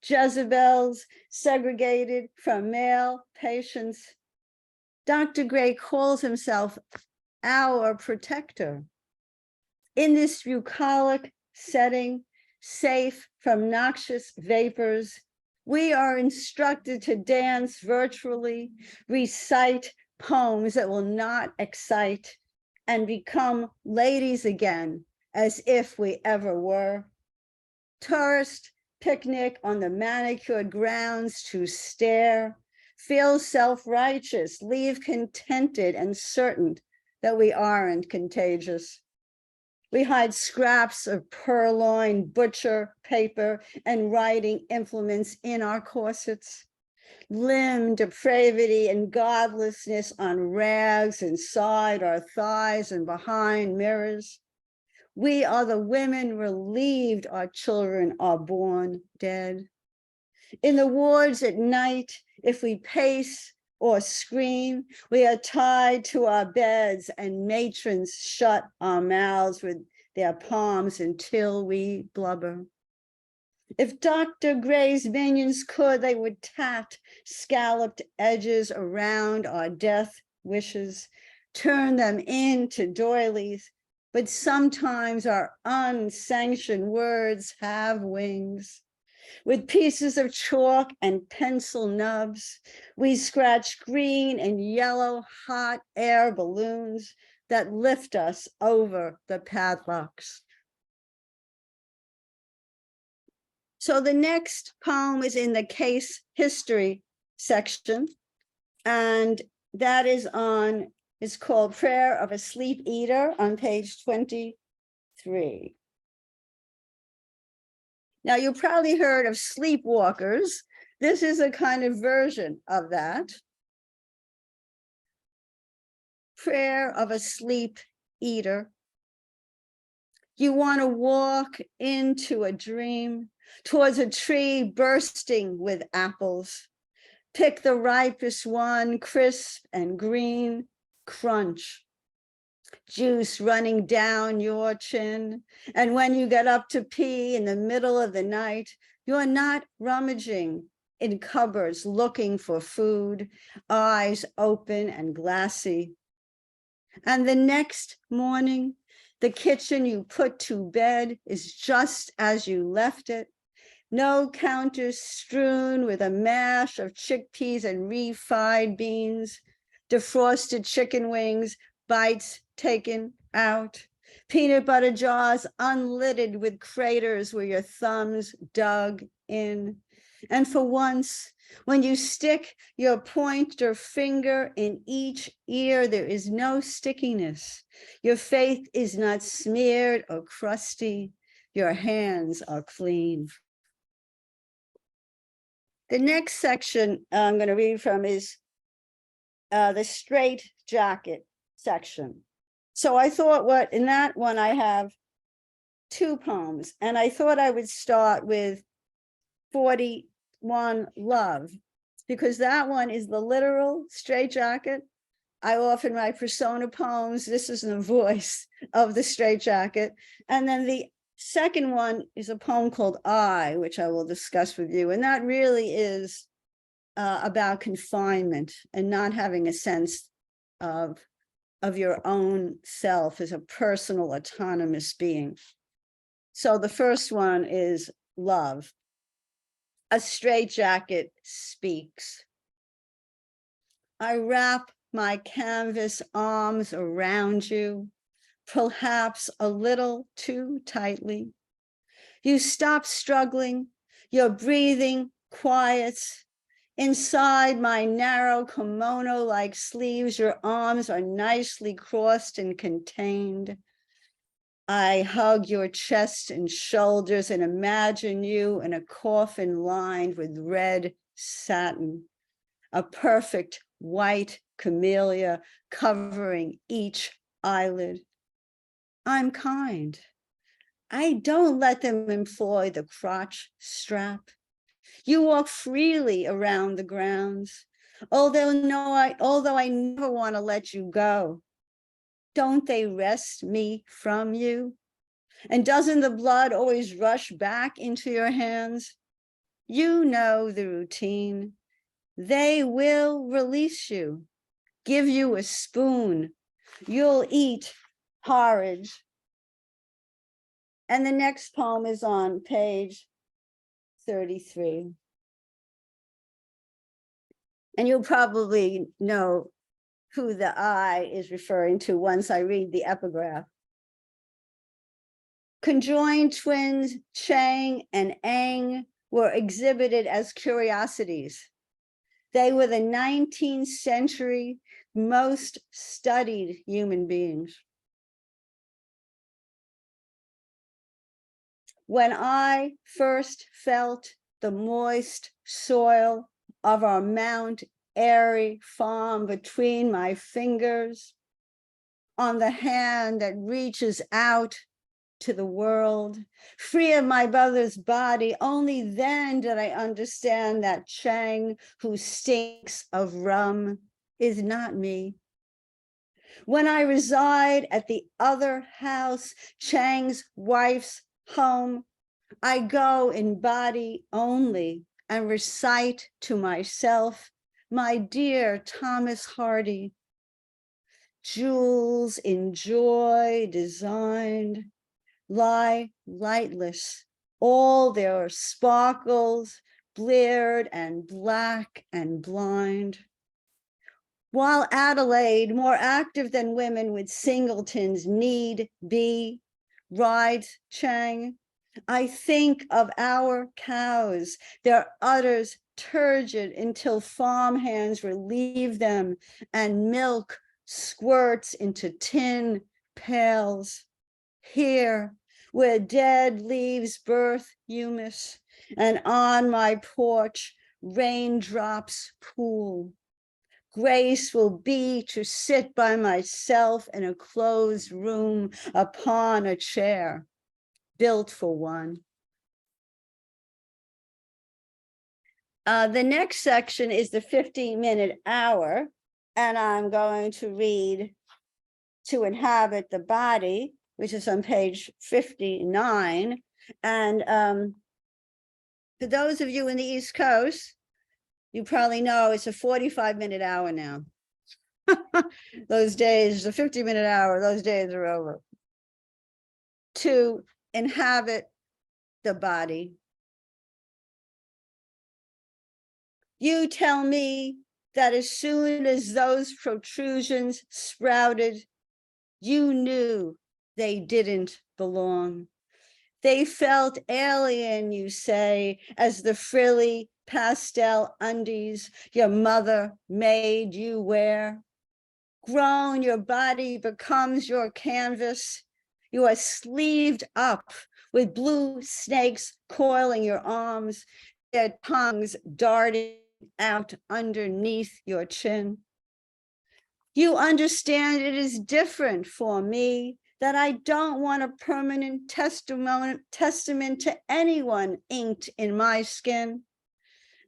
Jezebels segregated from male patients. Dr. Gray calls himself our protector. In this bucolic setting, safe from noxious vapors, we are instructed to dance virtually, recite poems that will not excite, and become ladies again, as if we ever were. Tourist picnic on the manicured grounds to stare, feel self-righteous, leave contented and certain that we aren't contagious. We hide scraps of purloin, butcher paper, and writing implements in our corsets. Limb depravity and godlessness on rags inside our thighs and behind mirrors. We are the women relieved our children are born dead. In the wards at night, if we pace or scream, we are tied to our beds, and matrons shut our mouths with their palms until we blubber. If Dr. Gray's minions could, they would tat scalloped edges around our death wishes, turn them into doilies, but sometimes our unsanctioned words have wings. With pieces of chalk and pencil nubs, we scratch green and yellow hot air balloons that lift us over the padlocks. So the next poem is in the case history section, and that is on, it's called Prayer of a Sleep Eater on page 23. Now, you probably heard of sleepwalkers. This is a kind of version of that. Prayer of a Sleep Eater. You want to walk into a dream, towards a tree bursting with apples. Pick the ripest one, crisp and green, crunch. Juice running down your chin. And when you get up to pee in the middle of the night, you're not rummaging in cupboards looking for food, eyes open and glassy. And the next morning, the kitchen you put to bed is just as you left it. no counters strewn with a mash of chickpeas and refried beans, defrosted chicken wings, bites taken out, peanut butter jars unlidded with craters where your thumbs dug in. And for once, when you stick your pointer finger in each ear, there is no stickiness. Your face is not smeared or crusty. Your hands are clean. The next section I'm going to read from is the straight jacket section. So I thought in that one I have 2 poems, and I thought I would start with 41 Love, because that one is the literal straitjacket. I often write persona poems. This is the voice of the straitjacket. And then the second one is a poem called I, which I will discuss with you. And that really is about confinement and not having a sense of your own self as a personal autonomous being. So the first one is Love. A straitjacket speaks. I wrap my canvas arms around you, perhaps a little too tightly. You stop struggling, your breathing quiets. Inside my narrow kimono-like sleeves, your arms are nicely crossed and contained. I hug your chest and shoulders and imagine you in a coffin lined with red satin, a perfect white camellia covering each eyelid. I'm kind. I don't let them employ the crotch strap. You walk freely around the grounds, although I never want to let you go. Don't they wrest me from you? And doesn't the blood always rush back into your hands? You know the routine. They will release you, give you a spoon. You'll eat porridge. And the next poem is on page 33. And you'll probably know who the I is referring to once I read the epigraph. Conjoined twins Chang and Ang were exhibited as curiosities. They were the 19th century most studied human beings. When I first felt the moist soil of our Mount Airy farm between my fingers, on the hand that reaches out to the world, free of my brother's body, only then did I understand that Chang, who stinks of rum, is not me. When I reside at the other house, Chang's wife's home, I go in body only and recite to myself, my dear Thomas Hardy, jewels in joy designed, lie lightless, all their sparkles bleared and black and blind. While Adelaide, more active than women with singletons need be, rides Chang, I think of our cows, their udders turgid until farmhands relieve them and milk squirts into tin pails. Here, where dead leaves birth humus, and on my porch, raindrops pool. Grace will be to sit by myself in a closed room upon a chair, built for one. The next section is the 15-minute hour, and I'm going to read To Inhabit the Body, which is on page 59. And for those of you in the East Coast, you probably know it's a 45-minute hour now. Those days, the 50-minute hour, those days are over. To inhabit the body. You tell me that as soon as those protrusions sprouted, you knew they didn't belong. They felt alien, you say, as the frilly pastel undies your mother made you wear. Grown, your body becomes your canvas. You are sleeved up with blue snakes coiling your arms, their tongues darting out underneath your chin. You understand it is different for me, that I don't want a permanent testament to anyone inked in my skin,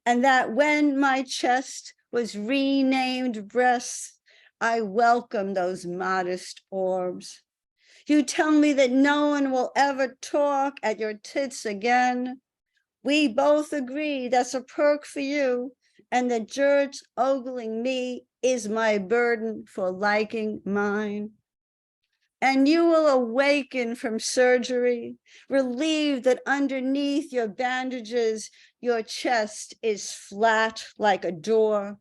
and that when my chest was renamed breasts, I welcome those modest orbs. You tell me that no one will ever talk at your tits again. We both agree that's a perk for you, and that George ogling me is my burden for liking mine. And you will awaken from surgery, relieved that underneath your bandages, your chest is flat like a door,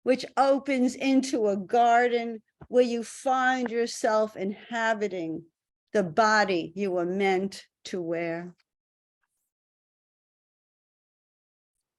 which opens into a garden where you find yourself inhabiting the body you were meant to wear.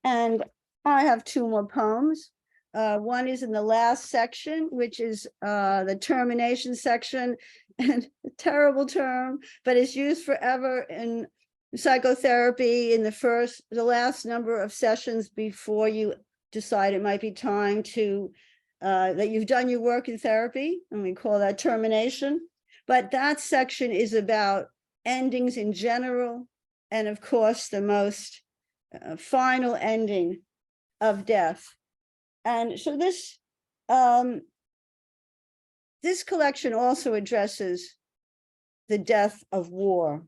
And I have two more poems. One is in the last section, which is the termination section, and a terrible term, but it's used forever in psychotherapy in the last number of sessions before you decide it might be time to, that you've done your work in therapy, and we call that termination. But that section is about endings in general, and of course, the most final ending of death. And so this collection also addresses the death of war.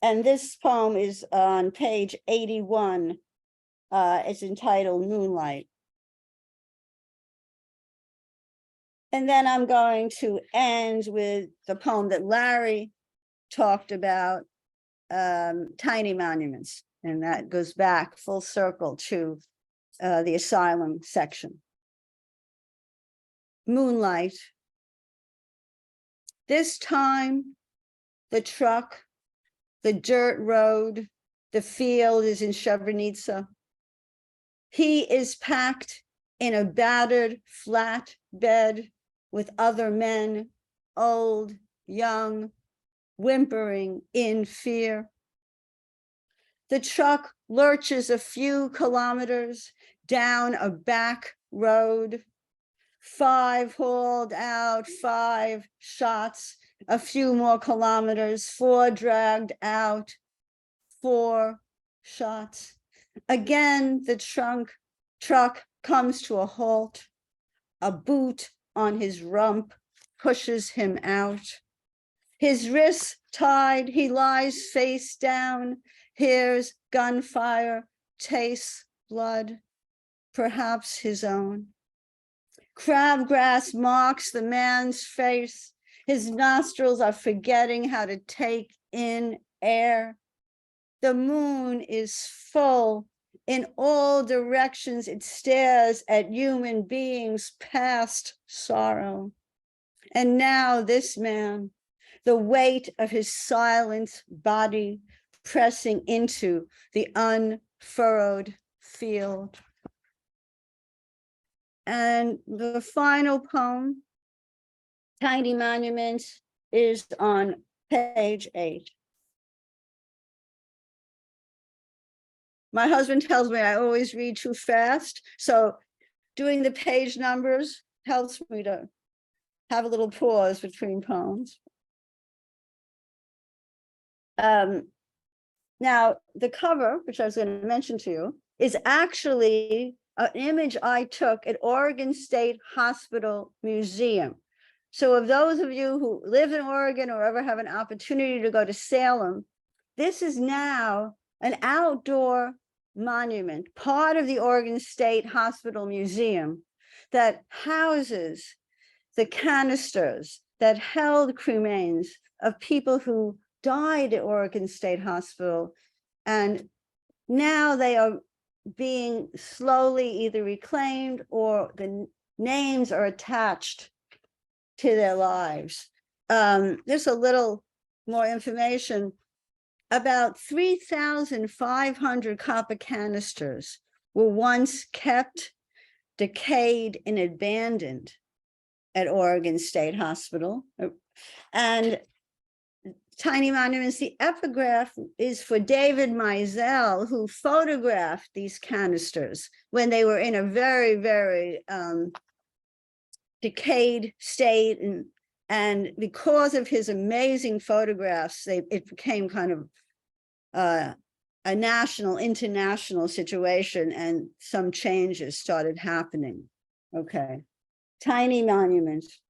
And this poem is on page 81. It's entitled Moonlight. And then I'm going to end with the poem that Larry talked about, Tiny Monuments. And that goes back full circle to the asylum section. Moonlight. This time, the truck, the dirt road, the field is in Srebrenica. He is packed in a battered flat bed with other men, old, young, whimpering in fear. The truck lurches a few kilometers down a back road. 5 hauled out, 5 shots, a few more kilometers, 4 dragged out, 4 shots. Again, the truck comes to a halt. A boot on his rump pushes him out. His wrists tied, he lies face down, hears gunfire, tastes blood, perhaps his own. Crabgrass marks the man's face. His nostrils are forgetting how to take in air. The moon is full. In all directions, it stares at human beings past sorrow. And now this man, the weight of his silent body pressing into the unfurrowed field. And the final poem, Tiny Monuments, is on page 8. My husband tells me I always read too fast, so doing the page numbers helps me to have a little pause between poems. Now, the cover, which I was going to mention to you, is actually an image I took at Oregon State Hospital Museum. So of those of you who live in Oregon or ever have an opportunity to go to Salem, this is now an outdoor monument, part of the Oregon State Hospital Museum, that houses the canisters that held cremains of people who died at Oregon State Hospital. And now they are being slowly either reclaimed or the names are attached to their lives. There's a little more information. About 3,500 copper canisters were once kept, decayed, and abandoned at Oregon State Hospital. And tiny monuments, the epigraph is for David Mizell, who photographed these canisters when they were in a very, very decayed state. And because of his amazing photographs, it became kind of a national, international situation, and some changes started happening. Okay, tiny monuments.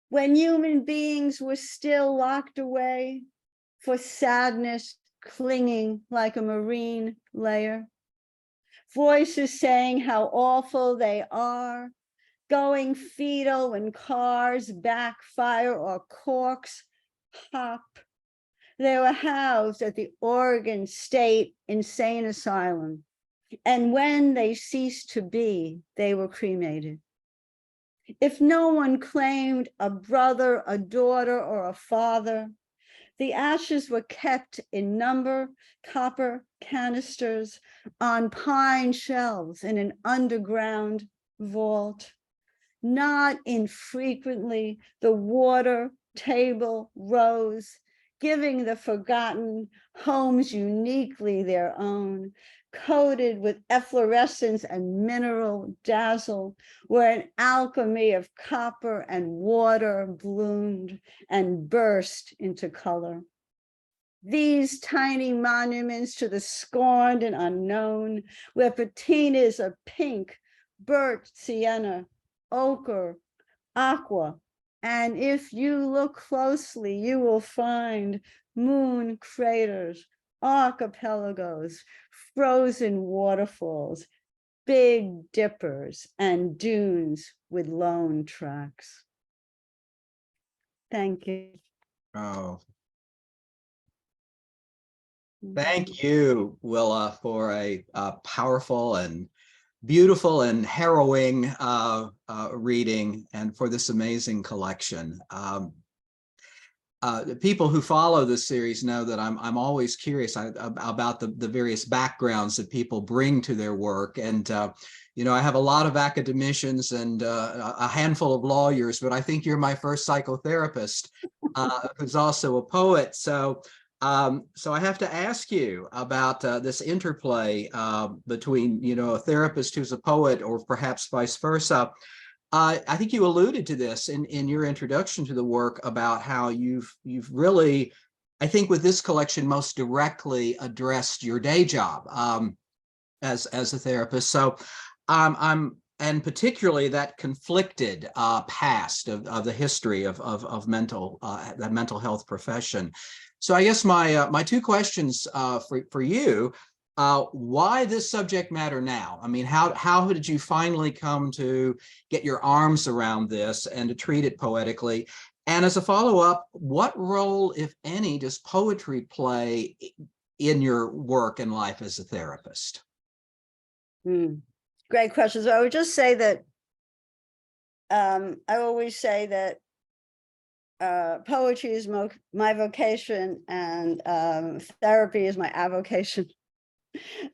When human beings were still locked away for sadness, clinging like a marine layer, voices saying how awful they are, going fetal when cars backfire or corks pop. They were housed at the Oregon State Insane Asylum, and when they ceased to be, they were cremated. If no one claimed a brother, a daughter, or a father, the ashes were kept in number copper canisters on pine shelves in an underground vault. Not infrequently, the water table rose, giving the forgotten homes uniquely their own, coated with efflorescence and mineral dazzle, where an alchemy of copper and water bloomed and burst into color. These tiny monuments to the scorned and unknown, where patinas of pink, birch, sienna, ochre, aqua, and if you look closely, you will find moon craters, archipelagos, frozen waterfalls, big dippers, and dunes with lone tracks. Thank you. Oh, thank you, Willa, for a powerful and beautiful and harrowing reading, and for this amazing collection. The people who follow this series know that I'm always curious about the various backgrounds that people bring to their work. And you know, I have a lot of academicians and a handful of lawyers, but I think you're my first psychotherapist who's also a poet. So I have to ask you about this interplay between, you know, a therapist who's a poet, or perhaps vice versa. I think you alluded to this in your introduction to the work about how you've really, I think with this collection, most directly addressed your day job as a therapist. So and particularly that conflicted past of the history of that mental health profession. So I guess my two questions for you. Why this subject matter now? I mean, how did you finally come to get your arms around this and to treat it poetically? And as a follow-up, what role, if any, does poetry play in your work and life as a therapist? Great questions. I would just say that I always say that poetry is my vocation, and therapy is my avocation.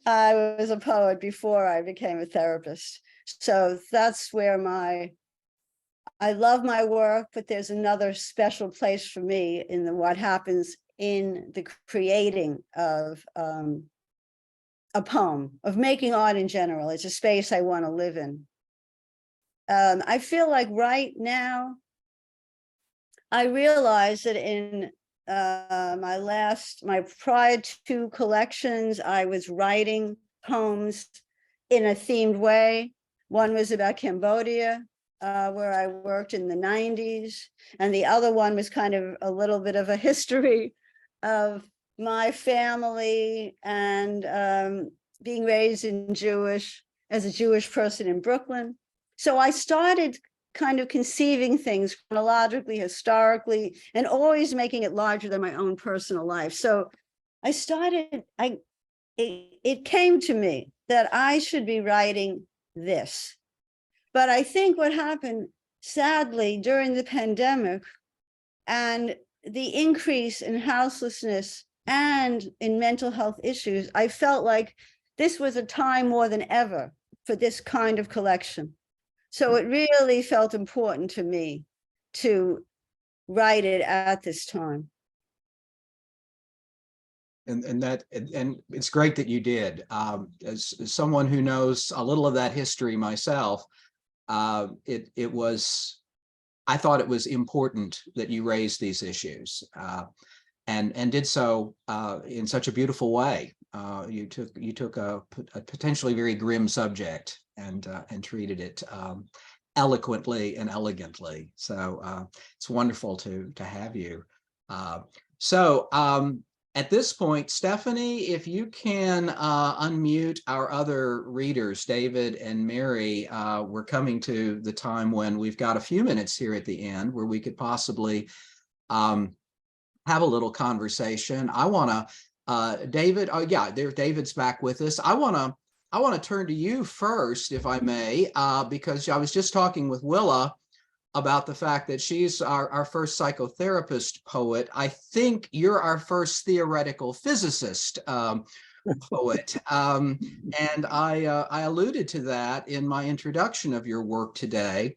I was a poet before I became a therapist. So that's where I love my work, but there's another special place for me in what happens in the creating of a poem, of making art in general. It's a space I want to live in. I feel like right now, I realize that in my prior two collections, I was writing poems in a themed way. One was about Cambodia, where I worked in the 90s. And the other one was kind of a little bit of a history of my family and being raised as a Jewish person in Brooklyn. So I started kind of conceiving things chronologically, historically, and always making it larger than my own personal life. So it came to me that I should be writing this. But I think what happened, sadly, during the pandemic and the increase in houselessness and in mental health issues, I felt like this was a time more than ever for this kind of collection. So it really felt important to me to write it at this time. And it's great that you did. As someone who knows a little of that history myself, I thought it was important that you raised these issues, and did so in such a beautiful way. You took a potentially very grim subject and treated it eloquently and elegantly. So it's wonderful to have you. At this point, Stephanie, if you can unmute our other readers, David and Mary, we're coming to the time when we've got a few minutes here at the end where we could possibly have a little conversation. I want to, David, oh yeah, David's back with us. I want to turn to you first, if I may, because I was just talking with Willa about the fact that she's our first psychotherapist poet. I think you're our first theoretical physicist poet. And I alluded to that in my introduction of your work today.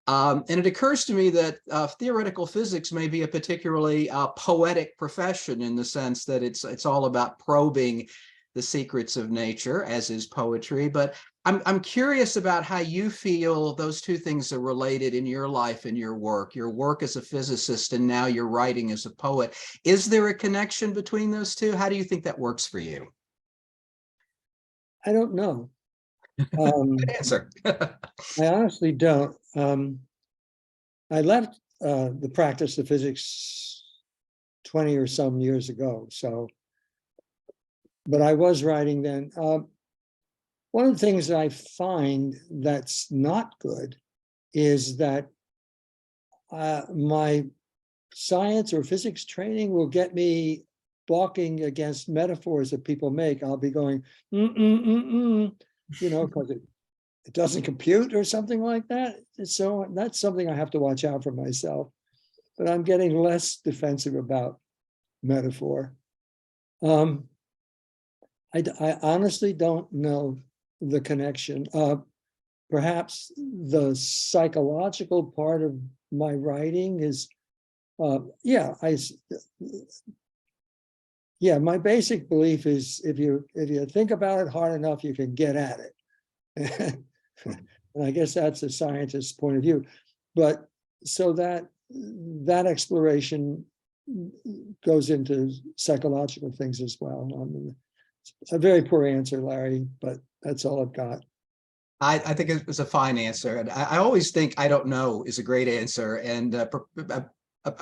And it occurs to me that theoretical physics may be a particularly poetic profession in the sense that it's all about probing the secrets of nature, as is poetry. But I'm curious about how you feel those two things are related in your life and your work as a physicist, and now you're writing as a poet. Is there a connection between those two? How do you think that works for you? I don't know. Good answer. I honestly don't. I left the practice of physics 20 or some years ago, so, but I was writing then. One of the things that I find that's not good is that my science or physics training will get me balking against metaphors that people make. I'll be going, you know, because it doesn't compute or something like that. So that's something I have to watch out for myself. But I'm getting less defensive about metaphor. I honestly don't know the connection. Perhaps the psychological part of my writing is, my basic belief is if you think about it hard enough, you can get at it. And I guess that's a scientist's point of view. But so that exploration goes into psychological things as well. A very poor answer, Larry, but that's all I've got. I think it was a fine answer. And I always think I don't know is a great answer, and a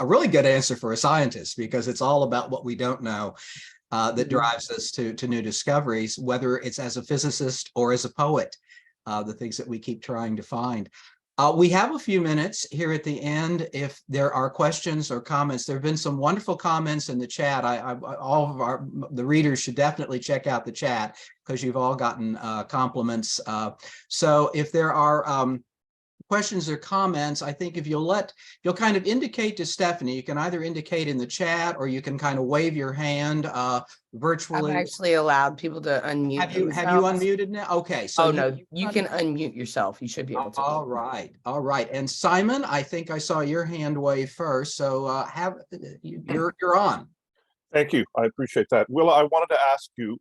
really good answer for a scientist, because it's all about what we don't know that drives us to new discoveries, whether it's as a physicist or as a poet, the things that we keep trying to find. We have a few minutes here at the end. If there are questions or comments, there have been some wonderful comments in the chat. All of the readers should definitely check out the chat, because you've all gotten compliments. So if there are questions or comments, I think if you'll kind of indicate to Stephanie, you can either indicate in the chat or you can kind of wave your hand virtually. I've actually allowed people to unmute. Have you unmuted now? Okay. So oh no, you can unmute yourself. You should be able to. All right. All right. And Simon, I think I saw your hand wave first. So you're on. Thank you. I appreciate that. Willa, I wanted to ask you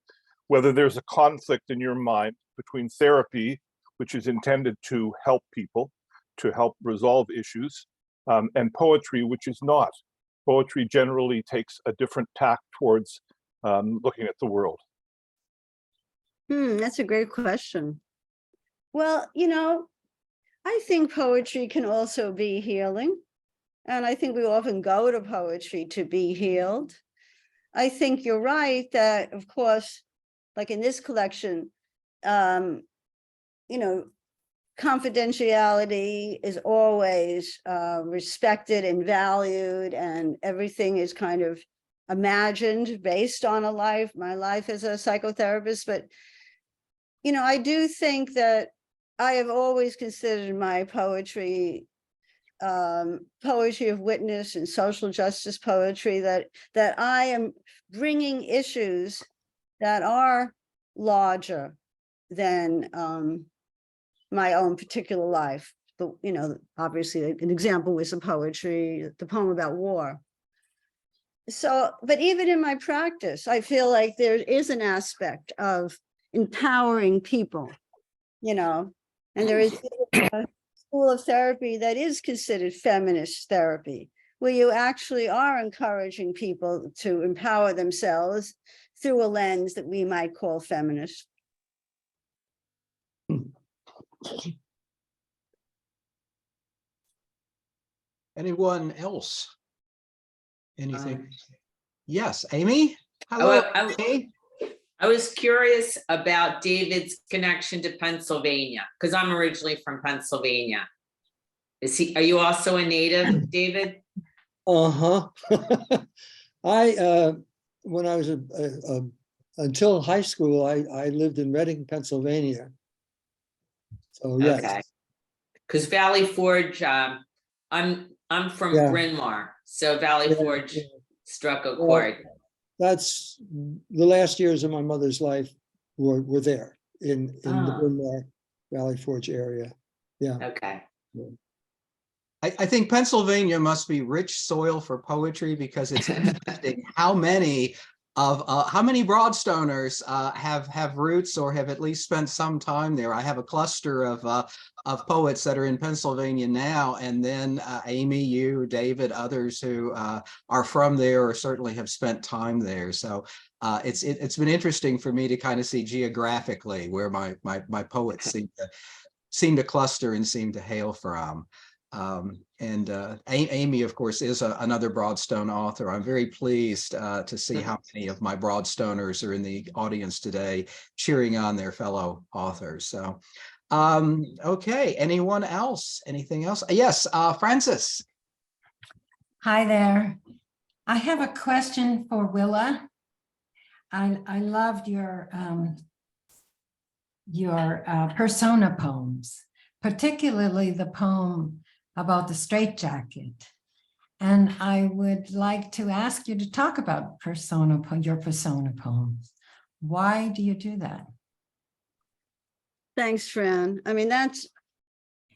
whether there's a conflict in your mind between therapy, which is intended to help people, to help resolve issues, and poetry, which is not. Poetry generally takes a different tack towards looking at the world. That's a great question. Well, you know, I think poetry can also be healing. And I think we often go to poetry to be healed. I think you're right that, of course, like in this collection, you know, confidentiality is always respected and valued, and everything is kind of imagined based on my life as a psychotherapist. But, I do think that I have always considered my poetry poetry of witness and social justice poetry, that I am bringing issues that are larger than my own particular life. But, obviously an example was the poem about war. So, but even in my practice, I feel like there is an aspect of empowering people, and there is a school of therapy that is considered feminist therapy, where you actually are encouraging people to empower themselves through a lens that we might call feminist. Anyone else? Anything? Yes, Amy? Hello, Amy. I was curious about David's connection to Pennsylvania, because I'm originally from Pennsylvania. Are you also a native, David? Uh-huh. When I was until high school, I lived in Reading, Pennsylvania. So yes. Okay. Because Valley Forge, I'm from Yeah. Bryn Mawr, so Valley Forge struck a Well, chord. that's the last years of my mother's life were there in the Oh. Bryn Mawr, Valley Forge area. Yeah. Okay. I think Pennsylvania must be rich soil for poetry, because it's interesting how many Broadstoners have roots or have at least spent some time there. I have a cluster of poets that are in Pennsylvania now, and then Amy, you, David, others who are from there or certainly have spent time there. So it's been interesting for me to kind of see geographically where my poets seem to cluster and seem to hail from. Amy, of course, is another Broadstone author. I'm very pleased to see how many of my Broadstoners are in the audience today cheering on their fellow authors. So, okay, anyone else? Anything else? Yes, Francis. Hi there. I have a question for Willa. I loved your persona poems, particularly the poem about the straitjacket. And I would like to ask you to talk about your persona poems. Why do you do that? Thanks, Fran. I mean, that's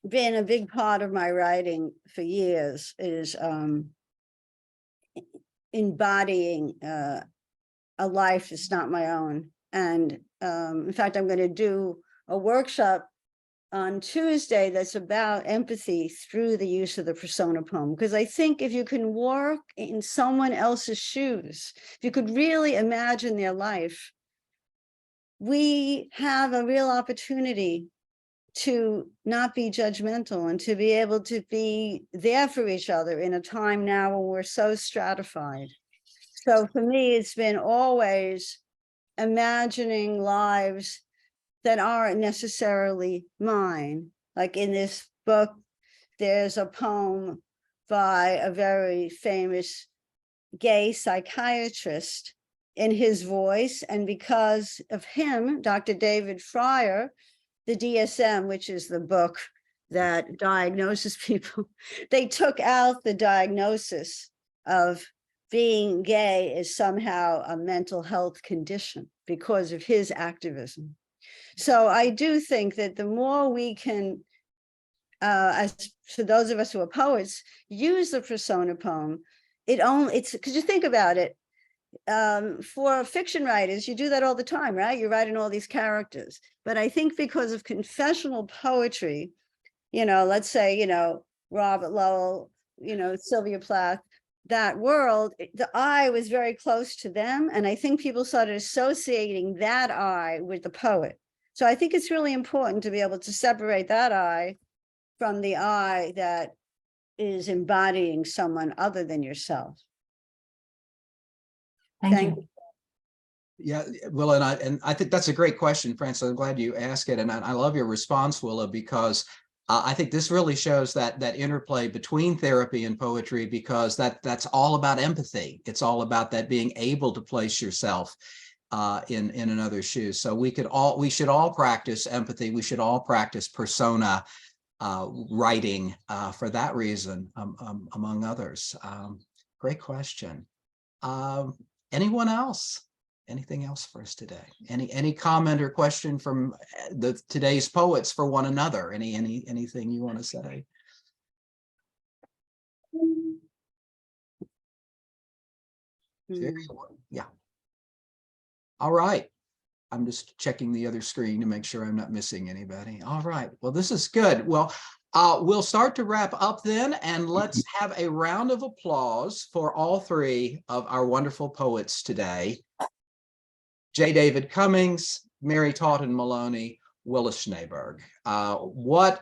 been a big part of my writing for years, is embodying a life that's not my own. And in fact, I'm going to do a workshop on Tuesday that's about empathy through the use of the persona poem, because I think if you can walk in someone else's shoes, if you could really imagine their life, we have a real opportunity to not be judgmental and to be able to be there for each other in a time now when we're so stratified. So for me, it's been always imagining lives that aren't necessarily mine. Like in this book, there's a poem by a very famous gay psychiatrist in his voice. And because of him, Dr. David Fryer, the DSM, which is the book that diagnoses people, they took out the diagnosis of being gay as somehow a mental health condition because of his activism. So I do think that the more we can, as for those of us who are poets, use the persona poem, it's because you think about it, for fiction writers, you do that all the time, right? You're writing all these characters. But I think because of confessional poetry, let's say, Robert Lowell, Sylvia Plath, that world, the I was very close to them. And I think people started associating that I with the poet. So I think it's really important to be able to separate that I from the I that is embodying someone other than yourself. Thank you. Yeah, Willa, and I think that's a great question, Francis. I'm glad you asked it. And I love your response, Willa, because I think this really shows that interplay between therapy and poetry, because that's all about empathy. It's all about that being able to place yourself in another's shoes. So we should all practice empathy. We should all practice persona writing for that reason, among others. Great question. Anyone else? Anything else for us today? Any comment or question from today's poets for one another? Anything you want to say? Yeah. All right. I'm just checking the other screen to make sure I'm not missing anybody. All right. Well, this is good. Well, we'll start to wrap up then, and let's have a round of applause for all three of our wonderful poets today. J. David Cummings, Mary Tautin Moloney, Willa Schneberg. What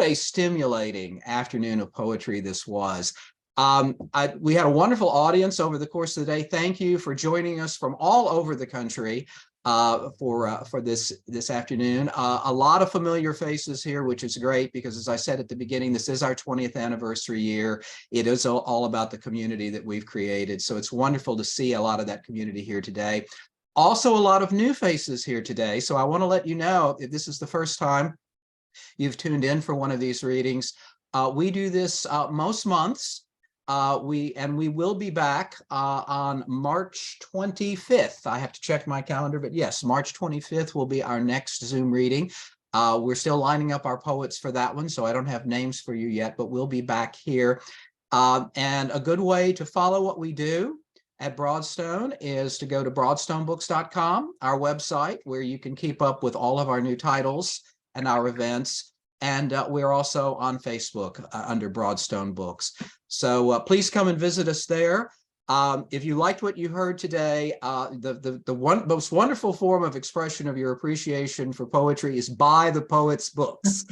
a stimulating afternoon of poetry this was. We had a wonderful audience over the course of the day. Thank you for joining us from all over the country for this afternoon. A lot of familiar faces here, which is great, because as I said at the beginning, this is our 20th anniversary year. It is all about the community that we've created. So it's wonderful to see a lot of that community here today. Also, a lot of new faces here today. So I want to let you know, if this is the first time you've tuned in for one of these readings, we do this most months. We will be back on March 25th. I have to check my calendar, but yes, March 25th will be our next Zoom reading. We're still lining up our poets for that one, so I don't have names for you yet, but we'll be back here. And a good way to follow what we do at Broadstone is to go to broadstonebooks.com, our website, where you can keep up with all of our new titles and our events. And we're also on Facebook under Broadstone Books. So please come and visit us there. If you liked what you heard today, the most wonderful form of expression of your appreciation for poetry is buy the poet's books.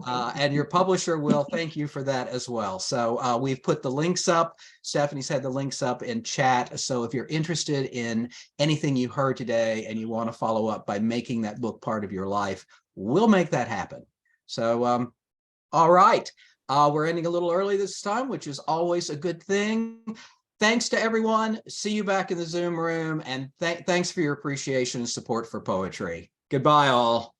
And your publisher will thank you for that as well. So we've put the links up. Stephanie's had the links up in chat. So if you're interested in anything you heard today and you want to follow up by making that book part of your life, we'll make that happen. So, all right. We're ending a little early this time, which is always a good thing. Thanks to everyone. See you back in the Zoom room. And thanks for your appreciation and support for poetry. Goodbye, all.